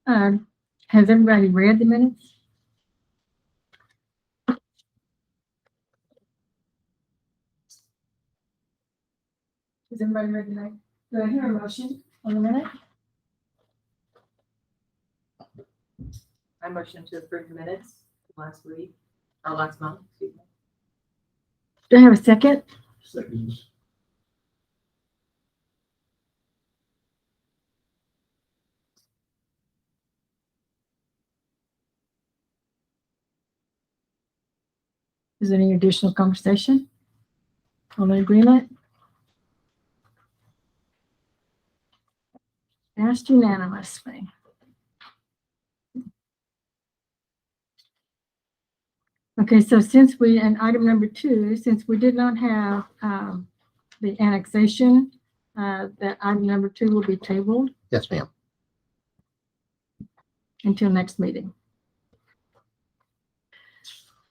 Has everybody read the minutes? Has everybody read the minutes? Do I hear a motion on the minute? I motion to approve the minutes last week, or last month, excuse me. Do I have a second? Second. Is there any additional conversation? All in agreement? Passed unanimously. Okay, so since and item number 2, since we did not have the annexation, that item number 2 will be tabled Yes, ma'am. until next meeting.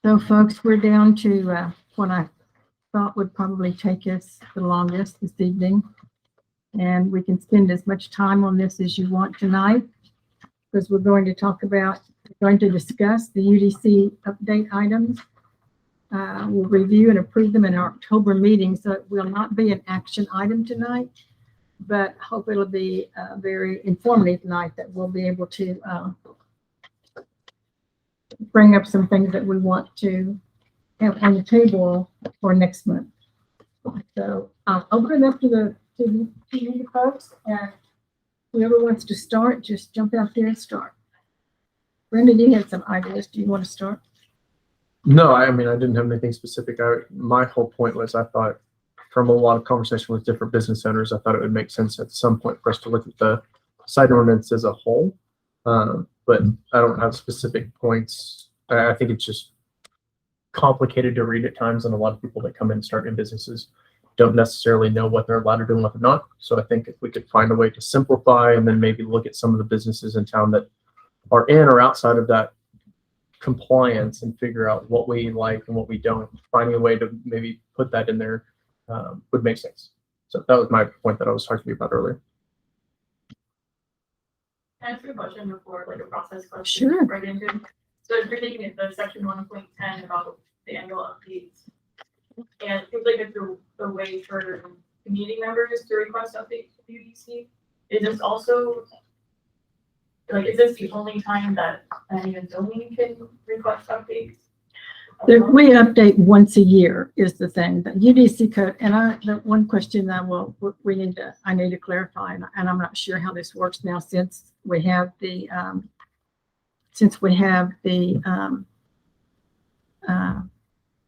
So folks, we're down to what I thought would probably take us the longest this evening. And we can spend as much time on this as you want tonight, because we're going to discuss the UDC update items. We'll review and approve them in our October meeting, so it will not be an action item tonight, but hope it'll be a very informative night that we'll be able to bring up some things that we want to have on the table for next month. So I'll open it up to the folks, and whoever wants to start, just jump out there and start. Brenda, you had some ideas. Do you want to start? No, I mean, I didn't have anything specific. My whole point was I thought from a lot of conversation with different business owners, I thought it would make sense at some point for us to look at the site ordinance as a whole. But I don't have specific points. I think it's just complicated to read at times, and a lot of people that come in and start new businesses don't necessarily know what they're allowed to do and what they're not. So I think if we could find a way to simplify and then maybe look at some of the businesses in town that are in or outside of that compliance and figure out what we like and what we don't, finding a way to maybe put that in there would make sense. So that was my point that I was talking to you about earlier. Can I ask you a question before, like a process question? Sure. Right into it? So if you're thinking of the section 1.10 about the annual updates, and it seems like it's a way for community members to request updates to the UDC. Is this also like, is this the only time that planning and zoning can request updates? We update once a year is the thing, the UDC code, and the one question that I need to clarify, and I'm not sure how this works now since we have the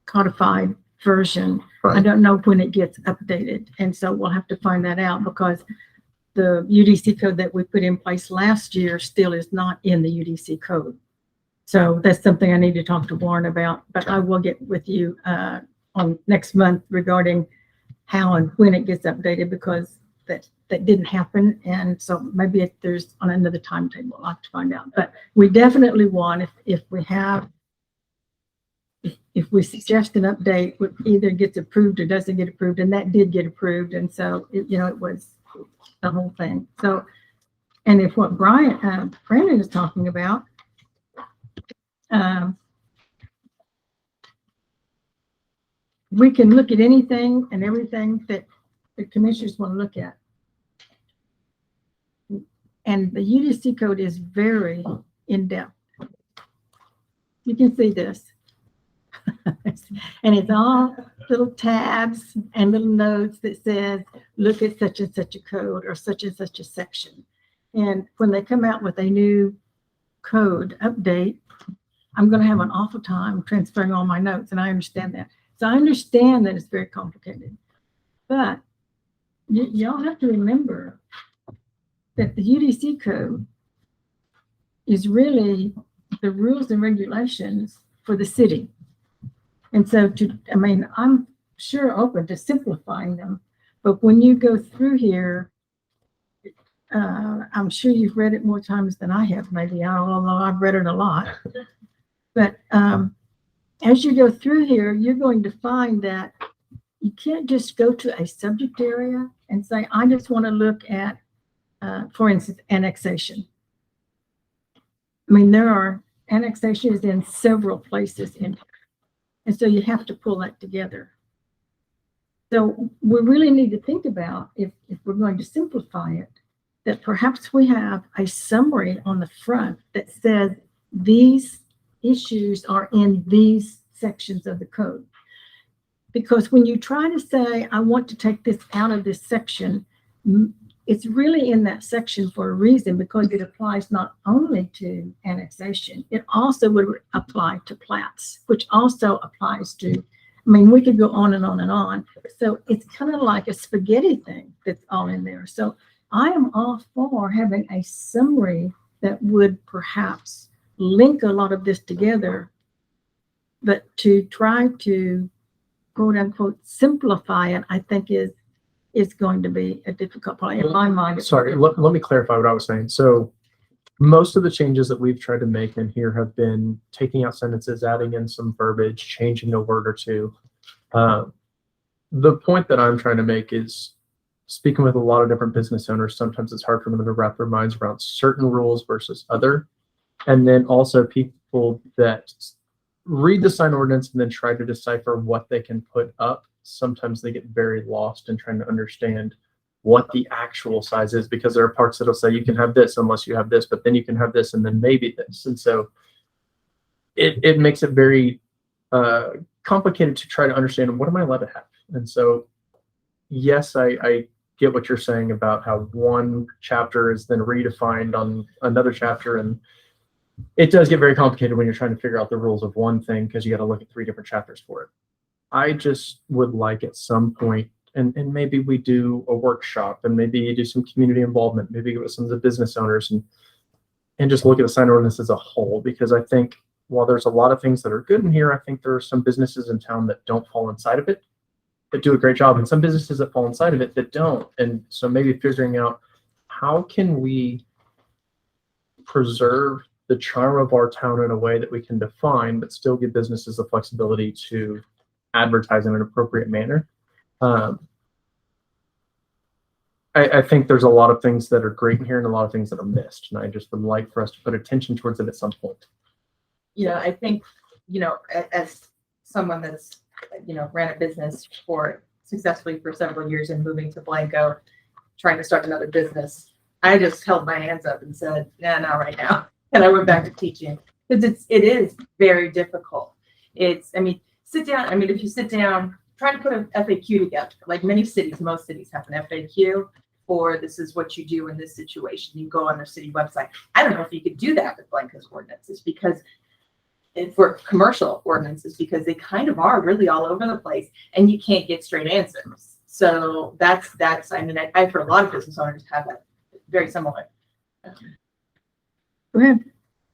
codified version. I Right. don't know when it gets updated, and so we'll have to find that out because the UDC code that we put in place last year still is not in the UDC code. So that's something I need to talk to Warren about, but I will get with you on next month regarding how and when it gets updated because that didn't happen. And so maybe if there's on another timetable, I'll have to find out. But we definitely want, if we suggest an update, it either gets approved or doesn't get approved, and that did get approved. And so, it was the whole thing. So, and if what Brandon is talking about, we can look at anything and everything that the commissioners want to look at. And the UDC code is very in-depth. You can see this. And it's all little tabs and little notes that says, look at such and such a code or such and such a section. And when they come out with a new code update, I'm going to have an awful time transferring all my notes, and I understand that. So I understand that it's very complicated. But y'all have to remember that the UDC code is really the rules and regulations for the city. And so I'm sure open to simplifying them, but when you go through here, I'm sure you've read it more times than I have, maybe, although I've read it a lot. But as you go through here, you're going to find that you can't just go to a subject area and say, I just want to look at, for instance, annexation. I mean, there are annexations in several places in here. And so you have to pull that together. So we really need to think about, if we're going to simplify it, that perhaps we have a summary on the front that says these issues are in these sections of the code. Because when you try to say, I want to take this out of this section, it's really in that section for a reason, because it applies not only to annexation, it also would apply to plats, which also applies to, we could go on and on and on. So it's kind of like a spaghetti thing that's all in there. So I am all for having a summary that would perhaps link a lot of this together, but to try to quote unquote simplify it, I think is going to be a difficult part in my mind. Sorry, let me clarify what I was saying. So most of the changes that we've tried to make in here have been taking out sentences, adding in some verbiage, changing a word or two. The point that I'm trying to make is, speaking with a lot of different business owners, sometimes it's hard for them to wrap their minds around certain rules versus other. And then also people that read the sign ordinance and then try to decipher what they can put up. Sometimes they get very lost in trying to understand what the actual size is, because there are parts that'll say you can have this unless you have this, but then you can have this and then maybe this. And so it makes it very complicated to try to understand, what am I allowed to have? And so, yes, I get what you're saying about how one chapter is then redefined on another chapter, and it does get very complicated when you're trying to figure out the rules of one thing, because you got to look at 3 different chapters for it. I just would like at some point, and maybe we do a workshop, and maybe you do some community involvement, maybe get with some of the business owners and just look at the sign ordinance as a whole, because I think while there's a lot of things that are good in here, I think there are some businesses in town that don't fall inside of it, that do a great job, and some businesses that fall inside of it that don't. And so maybe figuring out, how can we preserve the charm of our town in a way that we can define, but still give businesses the flexibility to advertise in an appropriate manner. I think there's a lot of things that are great in here and a lot of things that are missed. And I just would like for us to put attention towards it at some point. Yeah, I think, as someone that's, ran a business successfully for several years and moving to Blanco, trying to start another business, I just held my hands up and said, nah, not right now. And I went back to teaching because it is very difficult. I mean, sit down. I mean, if you sit down, try to put an FAQ together. Like most cities have an FAQ for this is what you do in this situation. You go on their city website. I don't know if you could do that with blanket ordinances because for commercial ordinances, because they kind of are really all over the place and you can't get straight answers. So that's, I mean, I've heard a lot of business owners have that very similar. Go ahead.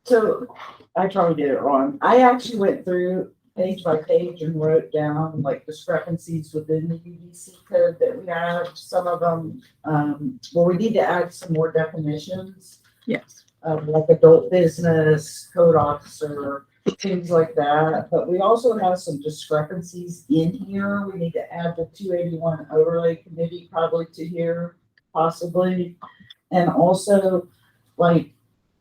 So I probably did it wrong. I actually went through page by page and wrote down like discrepancies within the UDC code that we have. Some of them, well, we need to add some more definitions, Yes. like adult business, code officer, things like that. But we also have some discrepancies in here. We need to add the 281 overlay committee probably to here, possibly. And also, like,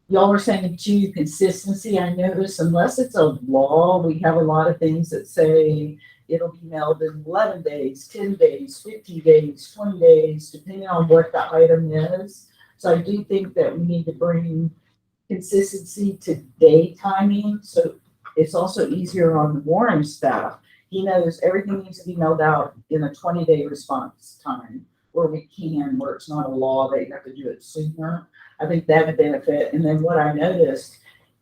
y'all were saying too, consistency. I notice unless it's a law, we have a lot of things that say it'll be mailed in 11 days, 10 days, 50 days, 20 days, depending on what the item is. So I do think that we need to bring consistency to day timing. So it's also easier on the Warren staff. He knows everything needs to be mailed out in a 20-day response time where it's not a law that you have to do it sooner. I think that would benefit. And then what I noticed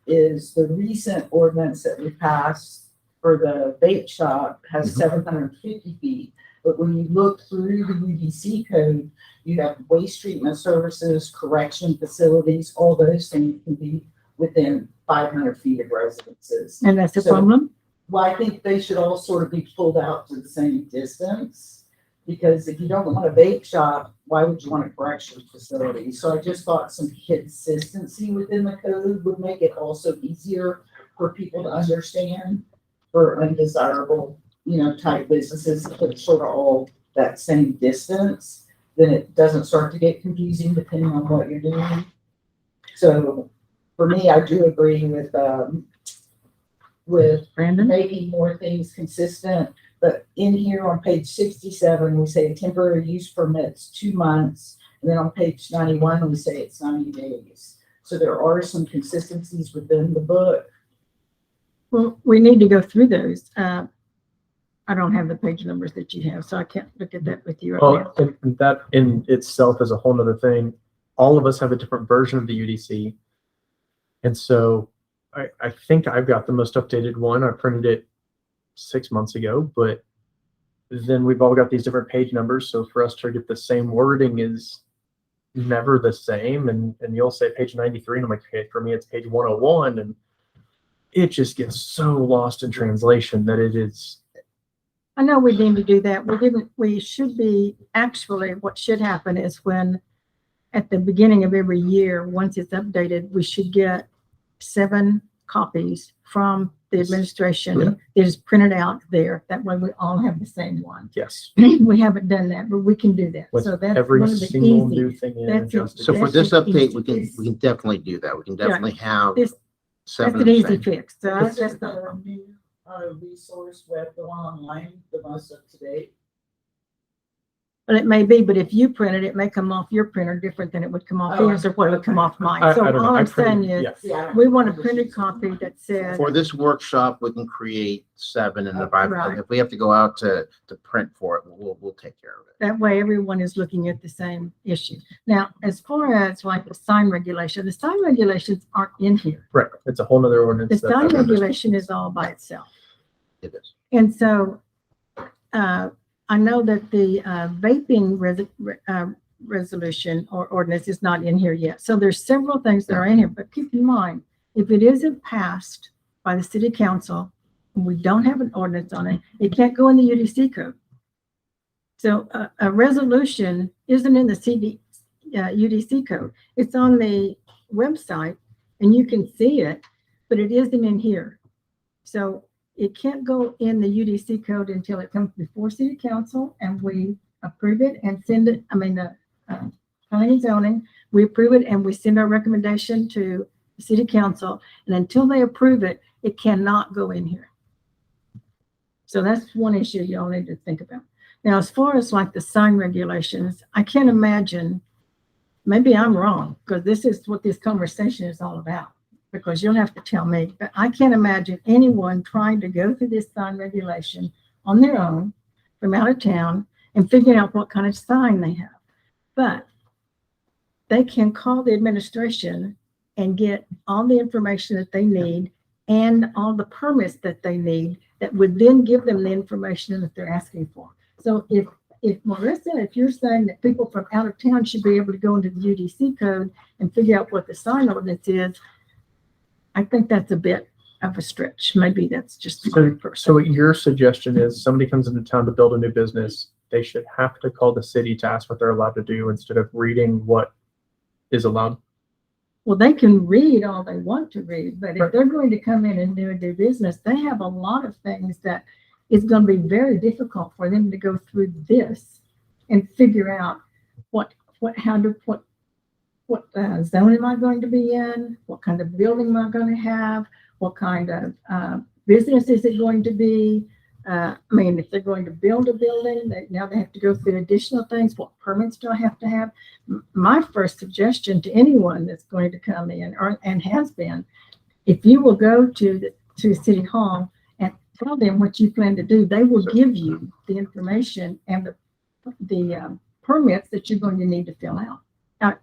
is the recent ordinance that we passed for the vape shop has 750 feet. But when you look through the UDC code, you have waste treatment services, correction facilities, all those things can be within 500 feet of residences. And that's a So- problem? Well, I think they should all sort of be pulled out to the same distance. Because if you don't want a vape shop, why would you want a correction facility? So I just thought some consistency within the code would make it also easier for people to understand for undesirable, type businesses, if it's sort of all that same distance, then it doesn't start to get confusing depending on what you're doing. So for me, I do agree with Brandon? making more things consistent. But in here on page 67, we say temporary use permits 2 months. And then on page 91, we say it's 90 days. So there are some consistencies within the book. Well, we need to go through those. I don't have the page numbers that you have, so I can't look at that with you right now. Well, and that in itself is a whole nother thing. All of us have a different version of the UDC. And so I think I've got the most updated one. I printed it 6 months ago, but then we've all got these different page numbers. So for us to get the same wording is never the same. And you'll say page 93, and I'm like, okay, for me, it's page 101. And it just gets so lost in translation that it is. I know we need to do that. We should be, actually, what should happen is when, at the beginning of every year, once it's updated, we should get 7 copies from the administration that is printed out there. That way we all have the same one. Yes. We haven't done that, but we can do that. With So that's every one of the single easy. new thing in. That's it. adjusted. So for That's this an update, easy- we can definitely do that. We can definitely have This- 7 That's of an the easy same. fix. So Is that's the new resource web go online the most up to date? But it may be, but if you print it, it may come off your printer different than it would come off Oh, yours or what would come off mine. I So don't know. all I I'm saying printed- is, yeah. Yeah. we want a printed copy that says, For this workshop, we can create 7, and Right. if we have to go out to print for it, we'll take care of it. that way everyone is looking at the same issue. Now, as far as like the sign regulation, the sign regulations aren't in here. Right. It's a whole nother ordinance. The that- sign that- regulation is all by itself. It is. And so, I know that the vaping resolution or ordinance is not in here yet. So there's several things that are in here, but keep in mind, if it isn't passed by the city council, and we don't have an ordinance on it, it can't go in the UDC code. So a resolution isn't in the UDC code. It's on the website and you can see it, but it isn't in here. So it can't go in the UDC code until it comes before city council and we approve it and send it, planning and zoning, we approve it and we send our recommendation to the city council. And until they approve it, it cannot go in here. So that's one issue y'all need to think about. Now, as far as like the sign regulations, I can't imagine maybe I'm wrong, because this is what this conversation is all about. Because you'll have to tell me, but I can't imagine anyone trying to go through this sign regulation on their own from out of town and figuring out what kind of sign they have. But they can call the administration and get all the information that they need and all the permits that they need that would then give them the information that they're asking for. So if Marissa, if you're saying that people from out of town should be able to go into the UDC code and figure out what the sign ordinance is, I think that's a bit of a stretch. Maybe that's just. So what your suggestion is somebody comes into town to build a new business, they should have to call the city to ask what they're allowed to do instead of reading what is allowed? Well, they can read all they want to read, but if Right. they're going to come in and do a new business, they have a lot of things that it's going to be very difficult for them to go through this and figure out what zone am I going to be in? What kind of building am I going to have? What kind of business is it going to be? I mean, if they're going to build a building, now they have to go through additional things. What permits do I have to have? My first suggestion to anyone that's going to come in and has been, if you will go to City Hall and tell them what you plan to do, they will give you the information and the permits that you're going to need to fill out.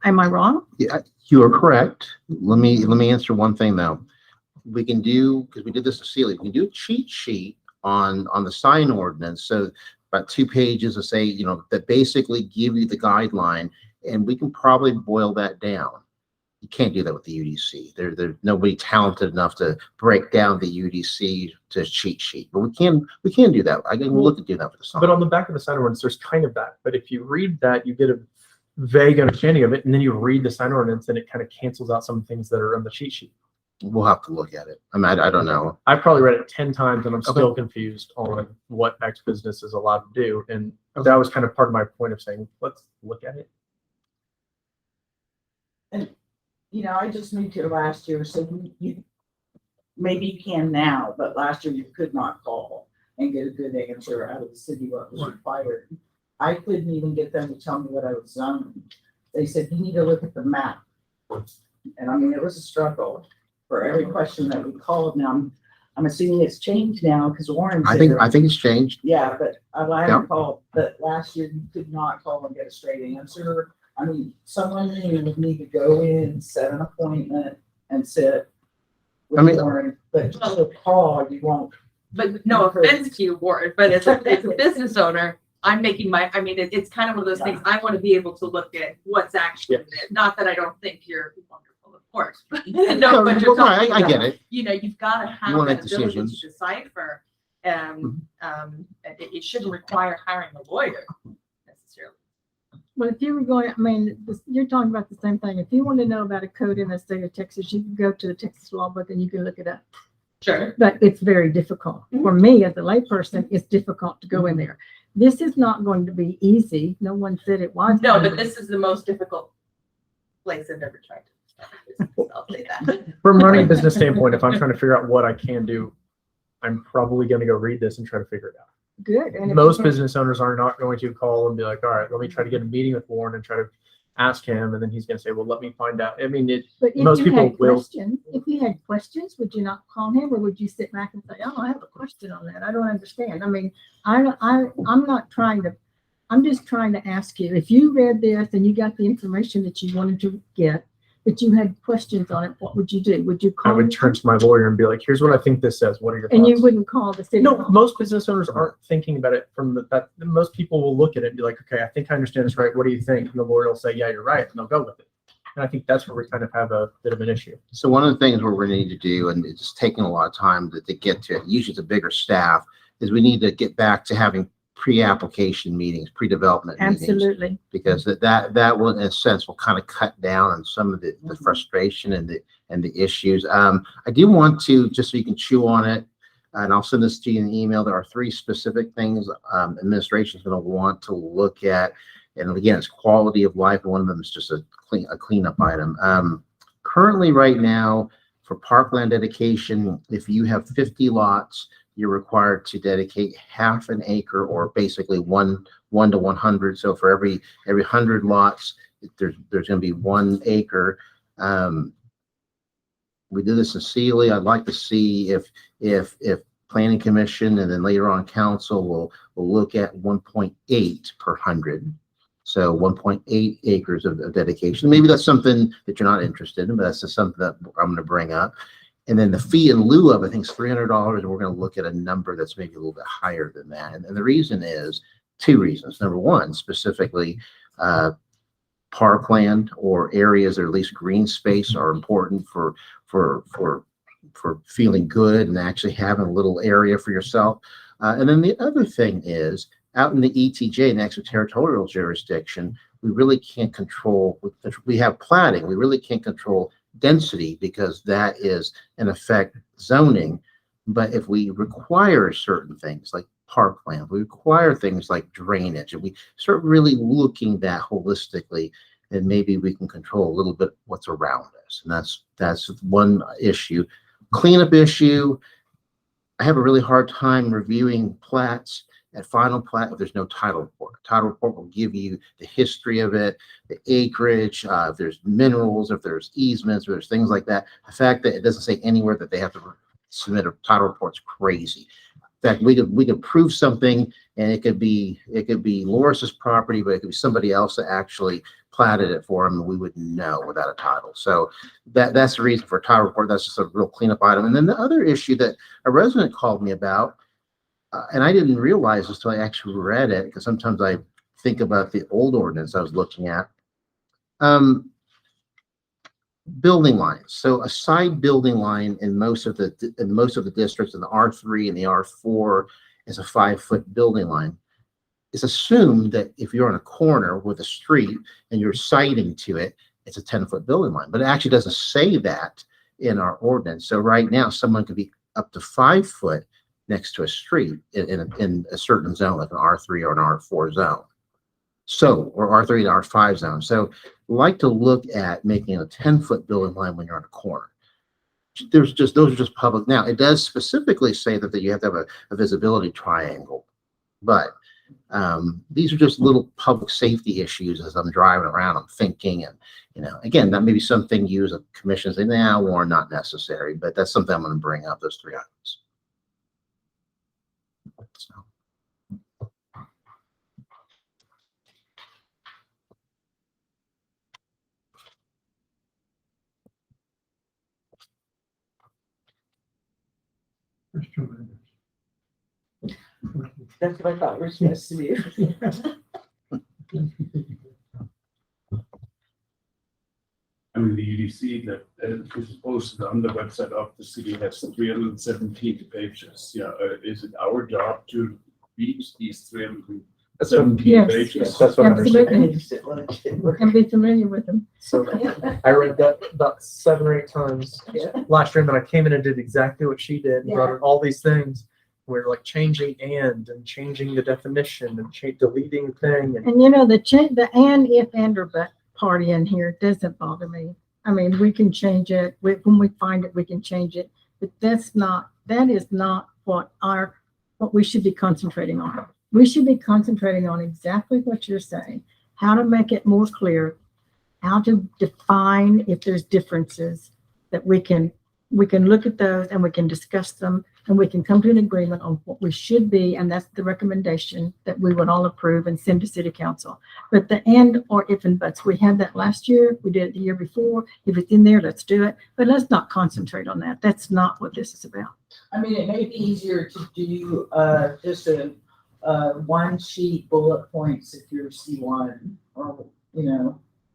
Am I wrong? Yeah, you are correct. Let me answer one thing though. We can do, because we did this to Celia, we can do a cheat sheet on the sign ordinance. So about 2 pages to say, that basically give you the guideline, and we can probably boil that down. You can't do that with the UDC. There's nobody talented enough to break down the UDC to a cheat sheet, but we can do that. I can look to do that for the sign. But on the back of the sign ordinance, there's kind of that. But if you read that, you get a vague understanding of it, and then you read the sign ordinance, and it kind of cancels out some things that are on the cheat sheet. We'll have to look at it. I mean, I don't know. I've probably read it 10 times, and I'm Okay. still confused on what X business is allowed to do. And that was kind of part of my point of saying, let's look at it. I just moved here last year, so you maybe you can now, but last year you could not call and get a good answer out of the city what was required. I couldn't even get them to tell me what I was zoned. They said, you need to look at the map. And I mean, it was a struggle for every question that we called. Now, I'm assuming it's changed now because Warren. I think it's changed. Yeah, but I Yeah. haven't called, but last year you could not call and get a straight answer. I mean, someone new would need to go in, set an appointment and sit I mean- with Warren, but just a call, you won't. But no offense to you, Warren, but as a business owner, I'm making it's kind of one of those things, I want to be able to look at what's actually there. Not that I don't think you're wonderful, of course. No, but you're Right, talking I get about, it. you've got to have wanna that make ability to decisions. decipher. It shouldn't require hiring a lawyer necessarily. Well, if you were going, you're talking about the same thing. If you want to know about a code in the state of Texas, you can go to the Texas law book and you can look it up. Sure. But it's very difficult. For me, as a layperson, it's difficult to go in there. This is not going to be easy. No one said it was. No, but this is the most difficult place I've ever tried to start a business, I'll say that. From a running business standpoint, if I'm trying to figure out what I can do, I'm probably going to go read this and try to figure it out. Good. And if Most you can- business owners are not going to call and be like, all right, let me try to get a meeting with Warren and try to ask him. And then he's going to say, well, let me find out. I mean, But if most you people had will- questions, if you had questions, would you not call him, or would you sit back and say, "Oh, I have a question on that. I don't understand." I mean, I'm not trying to. I'm just trying to ask you, if you read this and you got the information that you wanted to get, but you had questions on it, what would you do? Would you I call? would him? turn to my lawyer and be like, here's what I think this says. What are your And you thoughts? wouldn't call the city No, hall? most business owners aren't thinking about it from that. Most people will look at it and be like, okay, I think I understand this right. What do you think? And the lawyer will say, yeah, you're right. And they'll go with it. And I think that's where we kind of have a bit of an issue. So one of the things we're going to need to do, and it's taking a lot of time to get to it, usually it's a bigger staff, is we need to get back to having pre-application meetings, pre-development meetings. Absolutely. Because that will, in a sense, will kind of cut down on some of the frustration and the issues. I do want to, just so you can chew on it, and I'll send this to you in an email. There are 3 specific things administration is going to want to look at. And again, it's quality of life. One of them is just a cleanup item. Currently, right now, for parkland dedication, if you have 50 lots, you're required to dedicate half an acre, or basically one to 100. So for every 100 lots, there's going to be 1 acre. We do this in Sealy. I'd like to see if planning commission and then later on council will look at 1.8 per 100. So 1.8 acres of dedication. Maybe that's something that you're not interested in, but that's just something that I'm going to bring up. And then the fee in lieu of, I think, is $300. And we're going to look at a number that's maybe a little bit higher than that. And the reason is 2 reasons. Number one, specifically, parkland or areas or at least green space are important for feeling good and actually having a little area for yourself. And then the other thing is, out in the ETJ, in the extraterritorial jurisdiction, we really can't control, we have platting, we really can't control density because that is in effect zoning. But if we require certain things like parkland, we require things like drainage, and we start really looking that holistically, then maybe we can control a little bit what's around us. And that's one issue. Cleanup issue, I have a really hard time reviewing plats at final plat if there's no title report. A title report will give you the history of it, the acreage, if there's minerals, if there's easements, if there's things like that. The fact that it doesn't say anywhere that they have to submit a title report's crazy. In fact, we could prove something, and it could be Loris's property, but it could be somebody else that actually platted it for him, and we wouldn't know without a title. So that's the reason for a title report. That's just a real cleanup item. And then the other issue that a resident called me about, and I didn't realize this until I actually read it, because sometimes I think about the old ordinance I was looking at. Building lines. So a side building line in most of the districts, in the R3 and the R4, is a 5-foot building line. It's assumed that if you're on a corner with a street and you're sighting to it, it's a 10-foot building line. But it actually doesn't say that in our ordinance. So right now, someone could be up to 5 foot next to a street in a certain zone, like an R3 or an R4 zone. So, or R3 to R5 zone. So like to look at making a 10-foot building line when you're on a corner. Those are just public. Now, it does specifically say that you have to have a visibility triangle, but these are just little public safety issues as I'm driving around, I'm thinking, and again, that may be something you as a commission say now or not necessary, but that's something I'm going to bring up, those 3 items. So. That's what I thought we were supposed to do. I mean, the UDC that is posted on the website of the city has 317 pages. Yeah, is it our job to read these 317 Yes, pages? Yes, that's what I understand. Absolutely. And be familiar with them. So I read that about 7 or 8 times last year, and then I came in and did exactly what she did and brought in all these things. We're like changing and changing the definition and deleting thing. And The and, if, and, or but party in here doesn't bother me. I mean, we can change it. When we find it, we can change it. But that is not what we should be concentrating on. We should be concentrating on exactly what you're saying, how to make it more clear, how to define if there's differences, that we can look at those and we can discuss them and we can come to an agreement on what we should be. And that's the recommendation that we would all approve and send to city council. But the and, or, if, and buts, we had that last year. We did it the year before. If it's in there, let's do it. But let's not concentrate on that. That's not what this is about. I mean, it may be easier to do just a one sheet bullet points if you're C1 or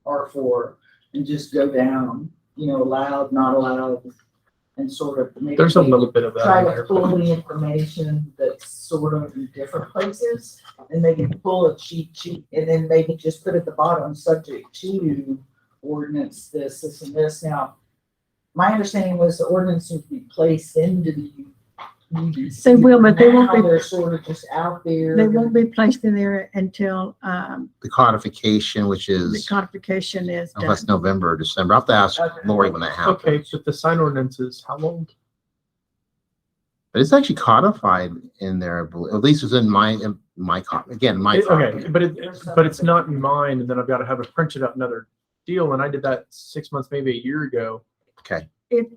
R4, and just go down, allowed, not allowed, and sort of maybe there's a little bit of that. try in to there. pull the information that's sort of in different places, and maybe pull a cheat sheet, and then maybe just put at the bottom subject to ordinance this, and this. Now, my understanding was the ordinance would be placed into the UDC. They will, but they won't Now be. they're sort of just out there. They won't be placed in there until The codification, which the is codification is done. unless November or December. I'll have to ask Okay. Lori when that happens. Okay, but the sign ordinance is how old? But it's actually codified in there. At least it's in my copy, again, my Okay, copy. but it's not mine, and then I've got to have it printed out another deal, and I did that 6 months, maybe a year ago. Okay,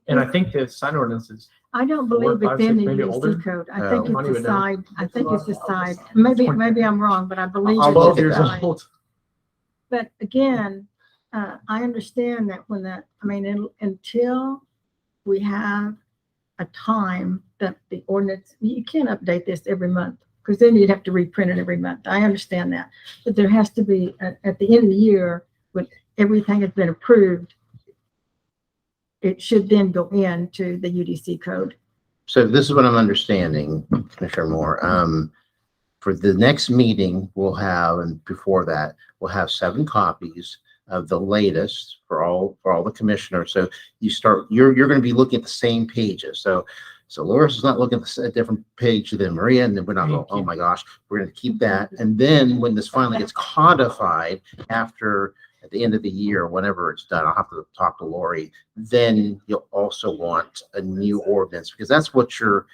And I think the sign ordinances, I don't 4, believe 5, it's in 6, the maybe older. UDC code. I Oh, think I don't it's a even know. side, I think it's a side. Maybe I'm wrong, but I believe I'll it's look a at that. side. But again, I understand that until we have a time that the ordinance, you can't update this every month, because then you'd have to reprint it every month. I understand that. But there has to be, at the end of the year, when everything has been approved, it should then go into the UDC code. so this is what I'm understanding, Commissioner Moore. For the next meeting, we'll have, and before that, we'll have 7 copies of the latest for all the commissioners. So you're going to be looking at the same pages. So Loris is not looking at a different page than Maria, and then we're not going, oh my gosh, we're going to keep that. And then when this finally gets codified at the end of the year, whenever it's done, I'll have to talk to Lori. Then you'll also want a new ordinance, because that's what you're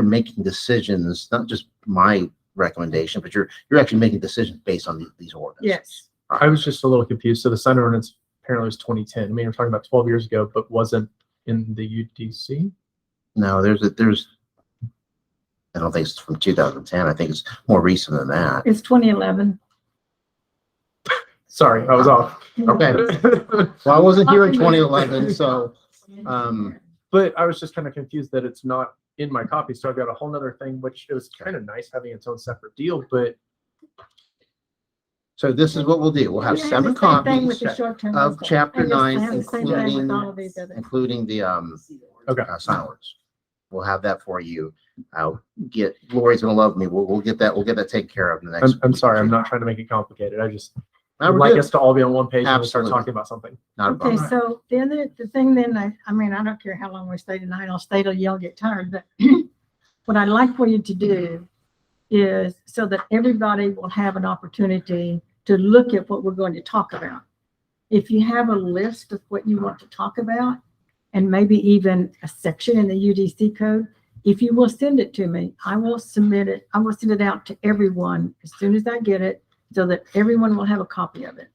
making decisions, not just my recommendation, but you're actually making decisions based on these ordinances. Yes. I was just a little confused. So the sign ordinance apparently was 2010. I mean, we're talking about 12 years ago, but wasn't in the UDC. No, there's I don't think it's from 2010. I think it's more recent than that. It's 2011. Sorry, I was off. Okay. Well, I wasn't here in 2011, so But I was just kind of confused that it's not in my copy. So I've got a whole nother thing, which it was kind of nice having its own separate deal, but so this is what we'll do. We'll have Yeah, 7 the same thing with copies the short-term of rental. Chapter And just 9, have the same thing with all of these other- including the okay. sign orders. We'll have that for you. Lori's gonna love me. We'll get that. We'll get that taken care of in the next. I'm week sorry, or I'm two. not trying to make it complicated. I just No, would we're like good. us to all be on one page and we'll start Absolutely. talking about something. Not a Okay, problem. so the thing then, I don't care how long we stay tonight, I'll stay till y'all get tired, but what I'd like for you to do is so that everybody will have an opportunity to look at what we're going to talk about. If you have a list of what you want to talk about, and maybe even a section in the UDC code, if you will send it to me, I will submit it. I will send it out to everyone as soon as I get it, so that everyone will have a copy of it.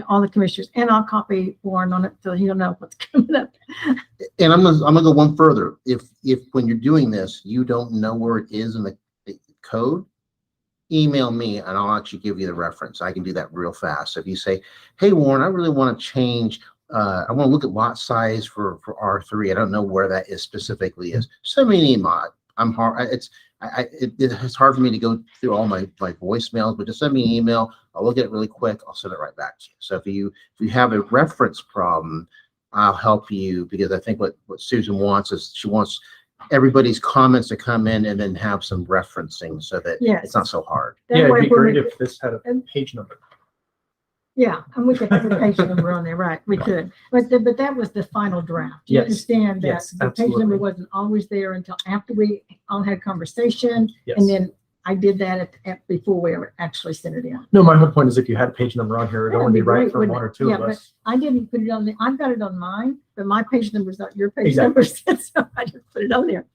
All the commissioners, and I'll copy Warren on it so he'll know what's coming up. And I'm gonna go one further. If when you're doing this, you don't know where it is in the code, email me and I'll actually give you the reference. I can do that real fast. If you say, hey, Warren, I really want to change, I want to look at lot size for R3. I don't know where that is specifically is. Send me an email. It's hard for me to go through all my voicemails, but just send me an email. I'll look at it really quick. I'll send it right back to you. So if you have a reference problem, I'll help you, because I think what Susan wants is she wants everybody's comments to come in and then have some referencing so that Yes. it's not so hard. That Yeah, way it'd be when great we- if this had a page number. Yeah, and we could put a page number on there, right, we could. But that was the final draft. You Yes, understand that yes, the page number absolutely. wasn't always there until after we all had conversation. Yes. And then I did that before we ever actually sent it in. No, my whole point is if you had a page number on here, it That'd would be be right great, for wouldn't one it? or two Yeah, of but us. I didn't put it on I've got it on mine, but my page number's not your page Exactly. number, so I just put it on there.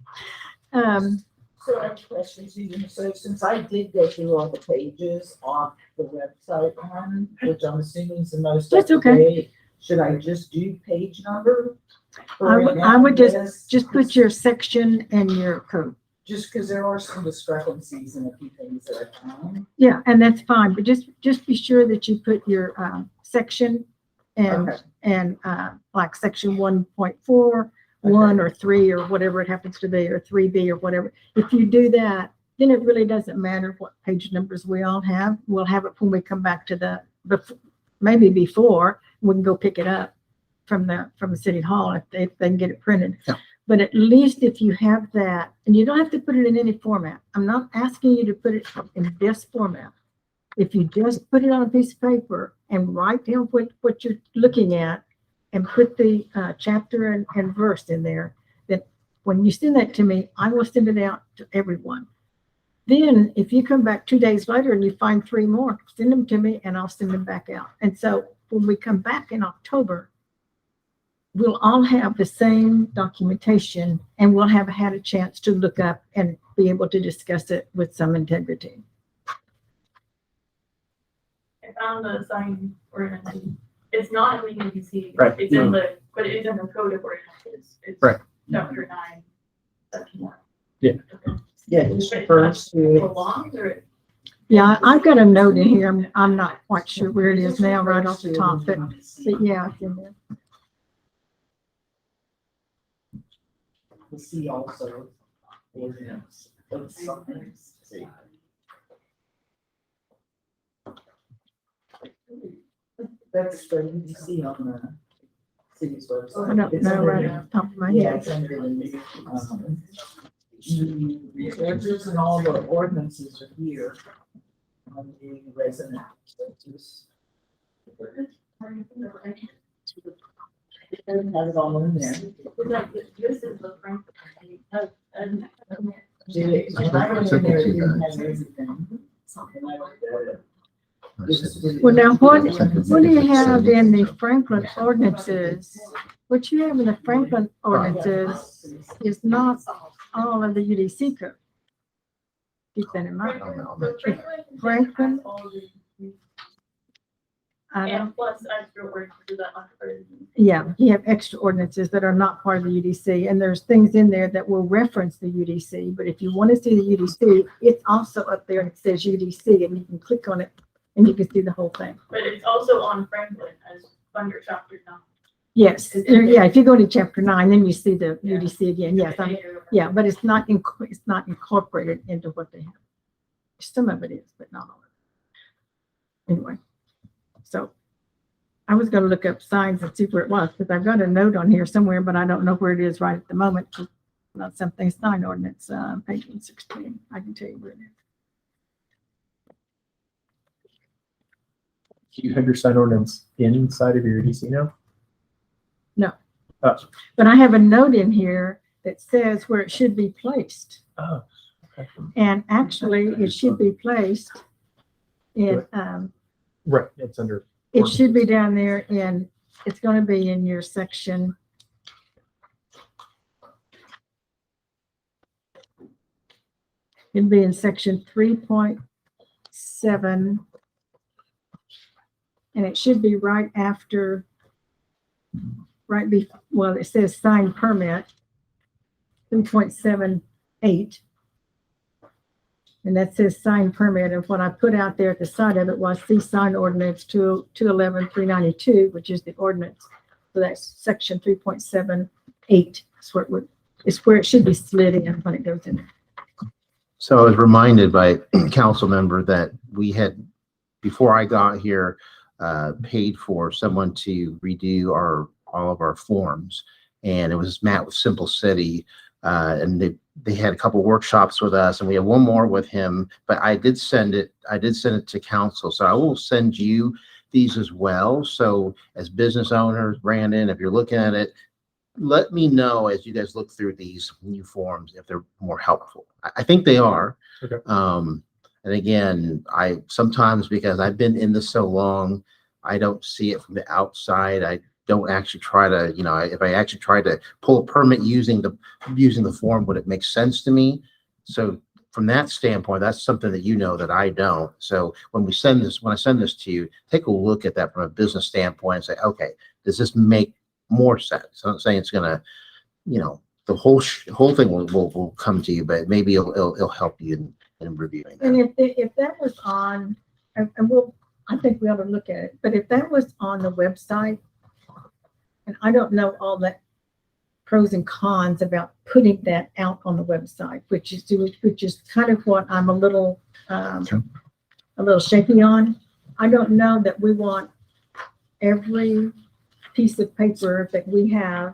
So I have a question, Susan. So since I did go through all the pages on the website one, which I'm assuming is the most That's up to okay. date, should I just do page number? I would just put your section and your code. Just because there are some discrepancies in a few things that I found. Yeah, and that's fine, but just be sure that you put your section and Okay. like section 1.4, 1 or 3 or whatever it happens to be, or 3B or whatever. If you do that, then it really doesn't matter what page numbers we all have. We'll have it when we come back to maybe before, we can go pick it up from the city hall if they can get it printed. Yeah. But at least if you have that, and you don't have to put it in any format. I'm not asking you to put it in this format. If you just put it on a piece of paper and write down what you're looking at and put the chapter and verse in there, then when you send that to me, I will send it out to everyone. Then if you come back 2 days later and you find 3 more, send them to me and I'll send them back out. And so when we come back in October, we'll all have the same documentation and we'll have had a chance to look up and be able to discuss it with some integrity. I found the sign ordinance. It's not in the UDC. Right. It's in the, but it is in the code of ordinances. It's Right. Chapter 9, section 1. Yeah. Okay. Yeah, it just refers to. Belongs or? Yeah, I've got a note in here. I'm not quite sure where it is now, right off the top, but yeah, it's in there. We see also. Ordinance. Those signs. That's the UDC on the city's website. I don't know right off the top of my Yeah, head. it's under the, the orders and all the ordinances are here on the resident. It doesn't have it all in there. This is the front. And When I went in there, it didn't have everything. Well, now, what do you have in the Franklin ordinances? What you have in the Franklin ordinances is not all of the UDC code. Keep that in mind. Franklin? I don't, And plus extra work to the unfurnished. yeah, you have extra ordinances that are not part of the UDC, and there's things in there that will reference the UDC, but if you want to see the UDC, it's also up there and it says UDC, and you can click on it and you can see the whole thing. But it's also on Franklin as under chapter 9. Yes, yeah, if you go to chapter 9, then you see the Yeah. UDC again, yes, yeah, but it's not incorporated into what they have. Some of it is, but not all of it. Anyway, so I was gonna look up signs and see where it was, because I've got a note on here somewhere, but I don't know where it is right at the moment. About something sign ordinance, page 116, I can tell you where it is. Do you have your sign ordinance inside of your UDC now? No. Oh, But I have a note in here that says where it should be placed. oh, okay. And actually, it should be placed in, Right, it's under. it should be down there in, it's gonna be in your section. It'd be in section 3.7. And it should be right after, well, it says sign permit, 3.78. And that says sign permit, and what I put out there at the side of it was see sign ordinance 211-392, which is the ordinance. So that's section 3.78. It's where it should be slid in when it goes in. So I was reminded by a council member that we had, before I got here, paid for someone to redo all of our forms. And it was Matt with Simple City. And they had a couple workshops with us, and we have one more with him, but I did send it to council. So I will send you these as well. So as business owners, Brandon, if you're looking at it, let me know as you guys look through these new forms if they're more helpful. I think they are. Okay. And again, I sometimes, because I've been in this so long, I don't see it from the outside. I don't actually try to, if I actually try to pull a permit using the form, would it make sense to me? So from that standpoint, that's something that I don't. So when I send this to you, take a look at that from a business standpoint and say, okay, does this make more sense? I'm not saying it's gonna, the whole thing will come to you, but maybe it'll help you in reviewing that. And if that was on, and I think we ought to look at it, but if that was on the website, and I don't know all the pros and cons about putting that out on the website, which is kind of what I'm a little shaky on. I don't know that we want every piece of paper that we have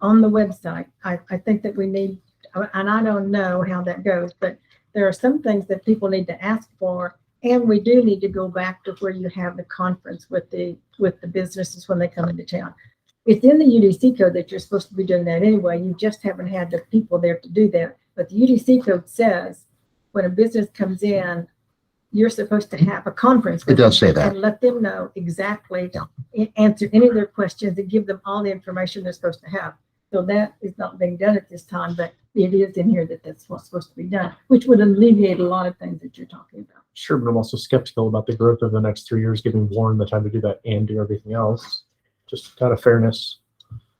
on the website. I think that we need, and I don't know how that goes, but there are some things that people need to ask for. And we do need to go back to where you have the conference with the businesses when they come into town. It's in the UDC code that you're supposed to be doing that anyway. You just haven't had the people there to do that. But the UDC code says when a business comes in, you're supposed to have a conference with It does say that. and let them know exactly, answer any of their questions and give them all the information they're supposed to have. So that is not being done at this time, but it is in here that that's what's supposed to be done, which would alleviate a lot of things that you're talking about. Sure, but I'm also skeptical about the growth of the next 3 years, giving Warren the time to do that and do everything else. Just out of fairness.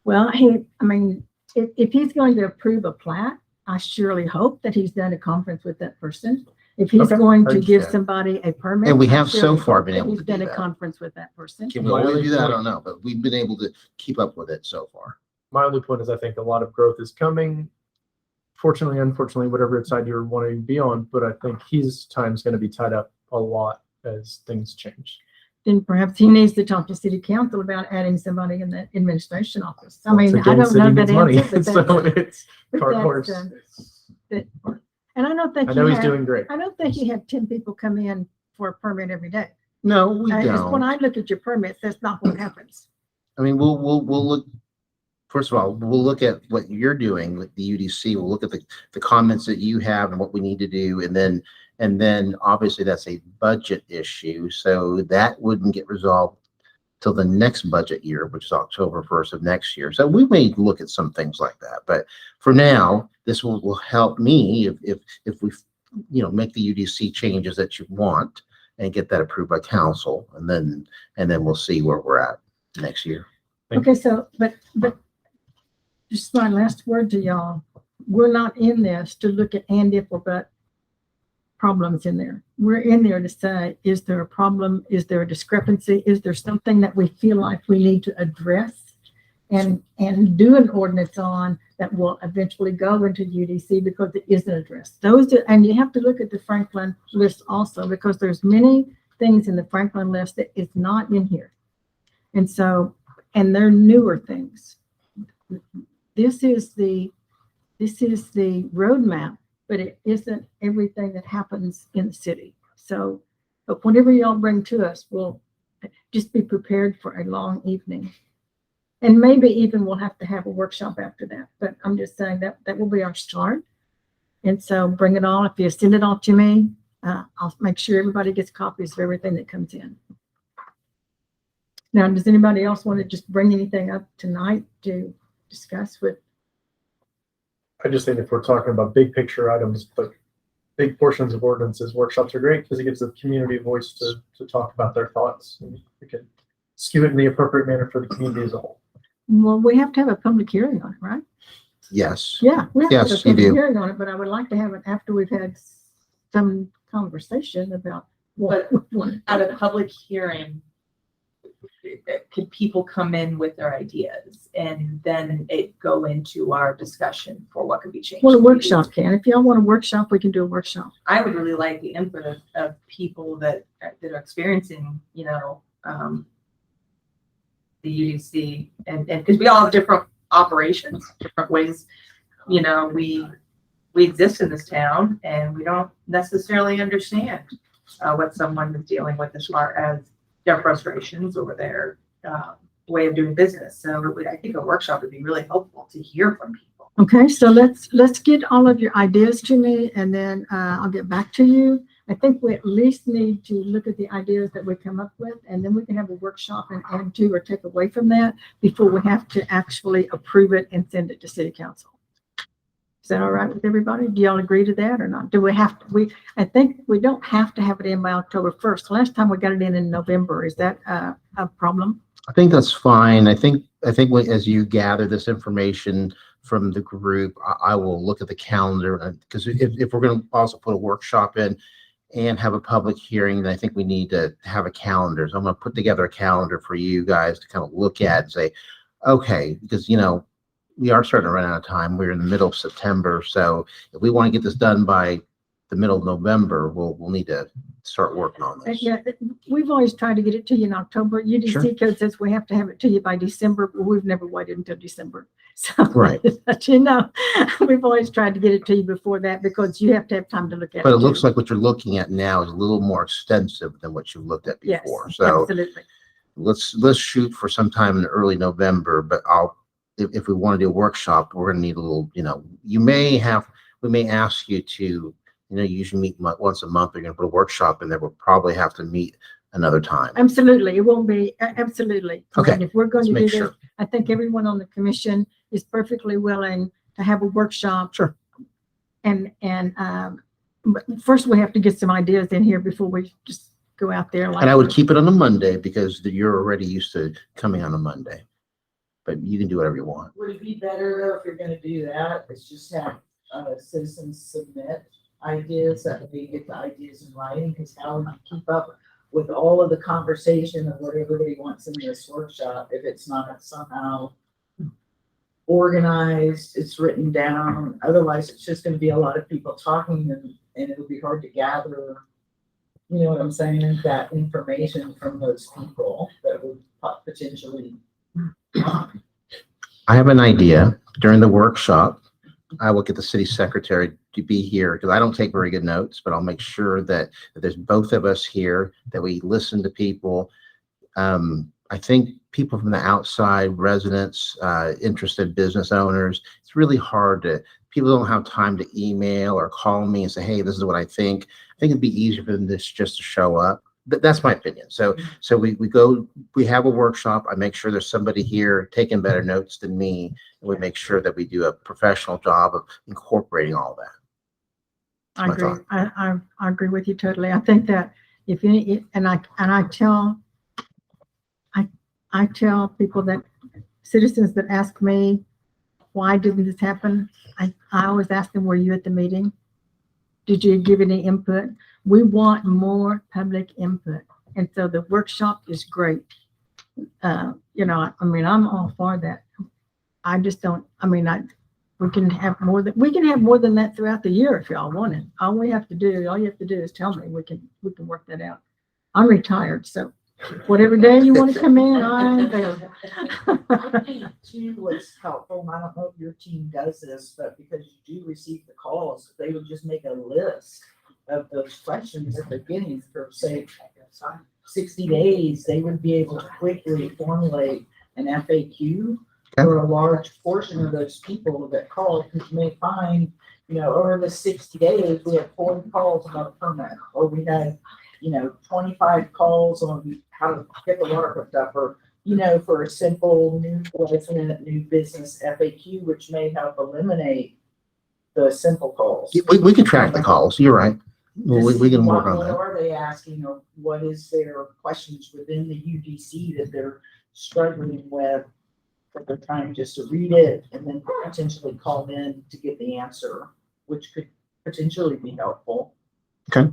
Well, if he's going to approve a plat, I surely hope that he's done a conference with that person. If he's Okay. going to give Yeah. somebody a permit. And we I have so surely far hope been that able he's to do done a that. conference with that person. Can we always do that? I don't know, but we've been able to keep up with it so far. My only point is I think a lot of growth is coming. Fortunately, unfortunately, whatever side you're wanting to be on, but I think his time's going to be tied up a lot as things change. Then perhaps he needs to talk to city council about adding somebody in the administration office. I Once mean, I again, don't city know needs that money, answer, but so that's, it's but cart that's, horse. and I don't think I know he's have- doing great. I don't think you have 10 people come in for a permit every day. No, we When don't. I look at your permits, that's not what happens. I mean, we'll look, first of all, we'll look at what you're doing with the UDC. We'll look at the comments that you have and what we need to do. And then obviously that's a budget issue. So that wouldn't get resolved till the next budget year, which is October 1st of next year. So we may look at some things like that, but for now, this will help me if we, make the UDC changes that you want and get that approved by council. And then we'll see where we're at next year. Okay, so, but just my last word to y'all, we're not in this to look at and if or but problems in there. We're in there to say, is there a problem? Is there a discrepancy? Is there something that we feel like we need to address and do an ordinance on that will eventually go into UDC because it isn't addressed? And you have to look at the Franklin list also, because there's many things in the Franklin list that is not in here. And so, and they're newer things. This is the roadmap, but it isn't everything that happens in the city. So, but whatever y'all bring to us, we'll just be prepared for a long evening. And maybe even we'll have to have a workshop after that, but I'm just saying that will be our start. And so bring it on. If you send it all to me, I'll make sure everybody gets copies of everything that comes in. Now, does anybody else want to just bring anything up tonight to discuss with? I just think if we're talking about big picture items, but big portions of ordinances, workshops are great because it gives the community a voice to talk about their thoughts. And we can skew it in the appropriate manner for the community as a whole. Well, we have to have a public hearing on it, right? Yes. Yeah, we have to have Yes, a you public do. hearing on it, but I would like to have it after we've had some conversation about what we want. At a public hearing, could people come in with their ideas and then it go into our discussion for what could be changed? Well, a workshop can. If y'all want a workshop, we can do a workshop. I would really like the input of people that are experiencing, the UDC and because we all have different operations, different ways, we exist in this town and we don't necessarily understand what someone is dealing with as far as their frustrations or their way of doing business. So I think a workshop would be really helpful to hear from people. Okay, so let's get all of your ideas to me and then I'll get back to you. I think we at least need to look at the ideas that we come up with, and then we can have a workshop and add to or take away from that before we have to actually approve it and send it to city council. Is that all right with everybody? Do y'all agree to that or not? Do we have to, I think we don't have to have it in by October 1st. Last time we got it in November. Is that a problem? I think that's fine. I think as you gather this information from the group, I will look at the calendar because if we're going to also put a workshop in and have a public hearing, then I think we need to have a calendar. So I'm going to put together a calendar for you guys to kind of look at and say, okay, because, we are starting to run out of time. We're in the middle of September. So if we want to get this done by the middle of November, we'll need to start working on this. Yeah, we've always tried to get it to you in October. UDC Sure. code says we have to have it to you by December, but we've never waited until December. So, Right. but we've always tried to get it to you before that because you have to have time to look at it. But it looks too. like what you're looking at now is a little more extensive than what you've looked at Yes, before. So absolutely. let's shoot for sometime in early November, but if we want to do a workshop, we're going to need a little, we may ask you to, usually meet once a month. We're going to put a workshop in there. We'll probably have to meet another time. Absolutely. It won't be, absolutely. I Okay, mean, if we're going to let's do make this, sure. I think everyone on the commission is perfectly willing to have a workshop. Sure. but first we have to get some ideas in here before we just go out there. And I would keep it on a Monday because you're already used to coming on a Monday. But you can do whatever you want. Would it be better though, if you're gonna do that, is just have, citizens submit ideas, that we get the ideas in writing, because how would you keep up with all of the conversation of what everybody wants in this workshop if it's not somehow organized, it's written down? Otherwise, it's just gonna be a lot of people talking and it'll be hard to gather, you know what I'm saying, that information from those people that would potentially. I have an idea. During the workshop, I will get the city secretary to be here because I don't take very good notes, but I'll make sure that there's both of us here, that we listen to people. I think people from the outside, residents, interested business owners, it's really hard people don't have time to email or call me and say, hey, this is what I think. I think it'd be easier for them just to show up. That's my opinion. So we have a workshop. I make sure there's somebody here taking better notes than me. And we make sure that we do a professional job of incorporating all that. I agree. I agree with you totally. I think that if any, and I tell people that citizens that ask me, why didn't this happen? I always ask them, were you at the meeting? Did you give any input? We want more public input. And so the workshop is great. You know, I mean, I'm all for that. I just don't, I mean, we can have more than that throughout the year if y'all want it. All you have to do is tell me, we can work that out. I'm retired, so whatever day you want to come in, I'm available. I think too what's helpful, and I don't know if your team does this, but because you do receive the calls, they would just make a list of those questions at the beginning for, say, 60 days, they would be able to quickly formulate an FAQ for a large portion of those people that call, because you may find, you know, over the 60 days, we had 40 calls about a permit, or we had, you know, 25 calls on how to get the water hooked up, or, you know, for a simple new resident, new business FAQ, which may help eliminate the simple calls. We can track the calls. You're right. We can work on What that. are they asking, or what is their questions within the UDC that they're struggling with, that they're trying just to read it and then potentially call in to get the answer, which could potentially be helpful. Okay.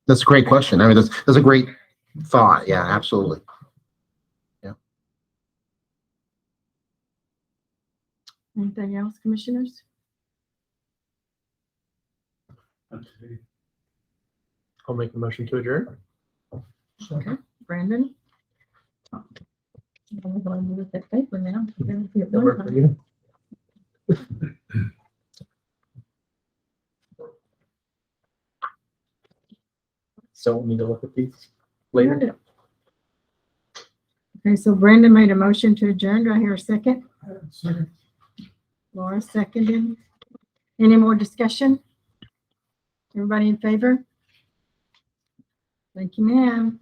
That's a great question. I mean, that's a great thought. Yeah, absolutely. Yeah. Anything else, commissioners? Okay. I'll make a motion to adjourn. Okay, Brandon? I'm going to look at paper now. That work for you? So we'll need to look at these later. Okay, so Brandon made a motion to adjourn. Do I hear a second? Laura seconded. Any more discussion? Everybody in favor? Thank you, ma'am.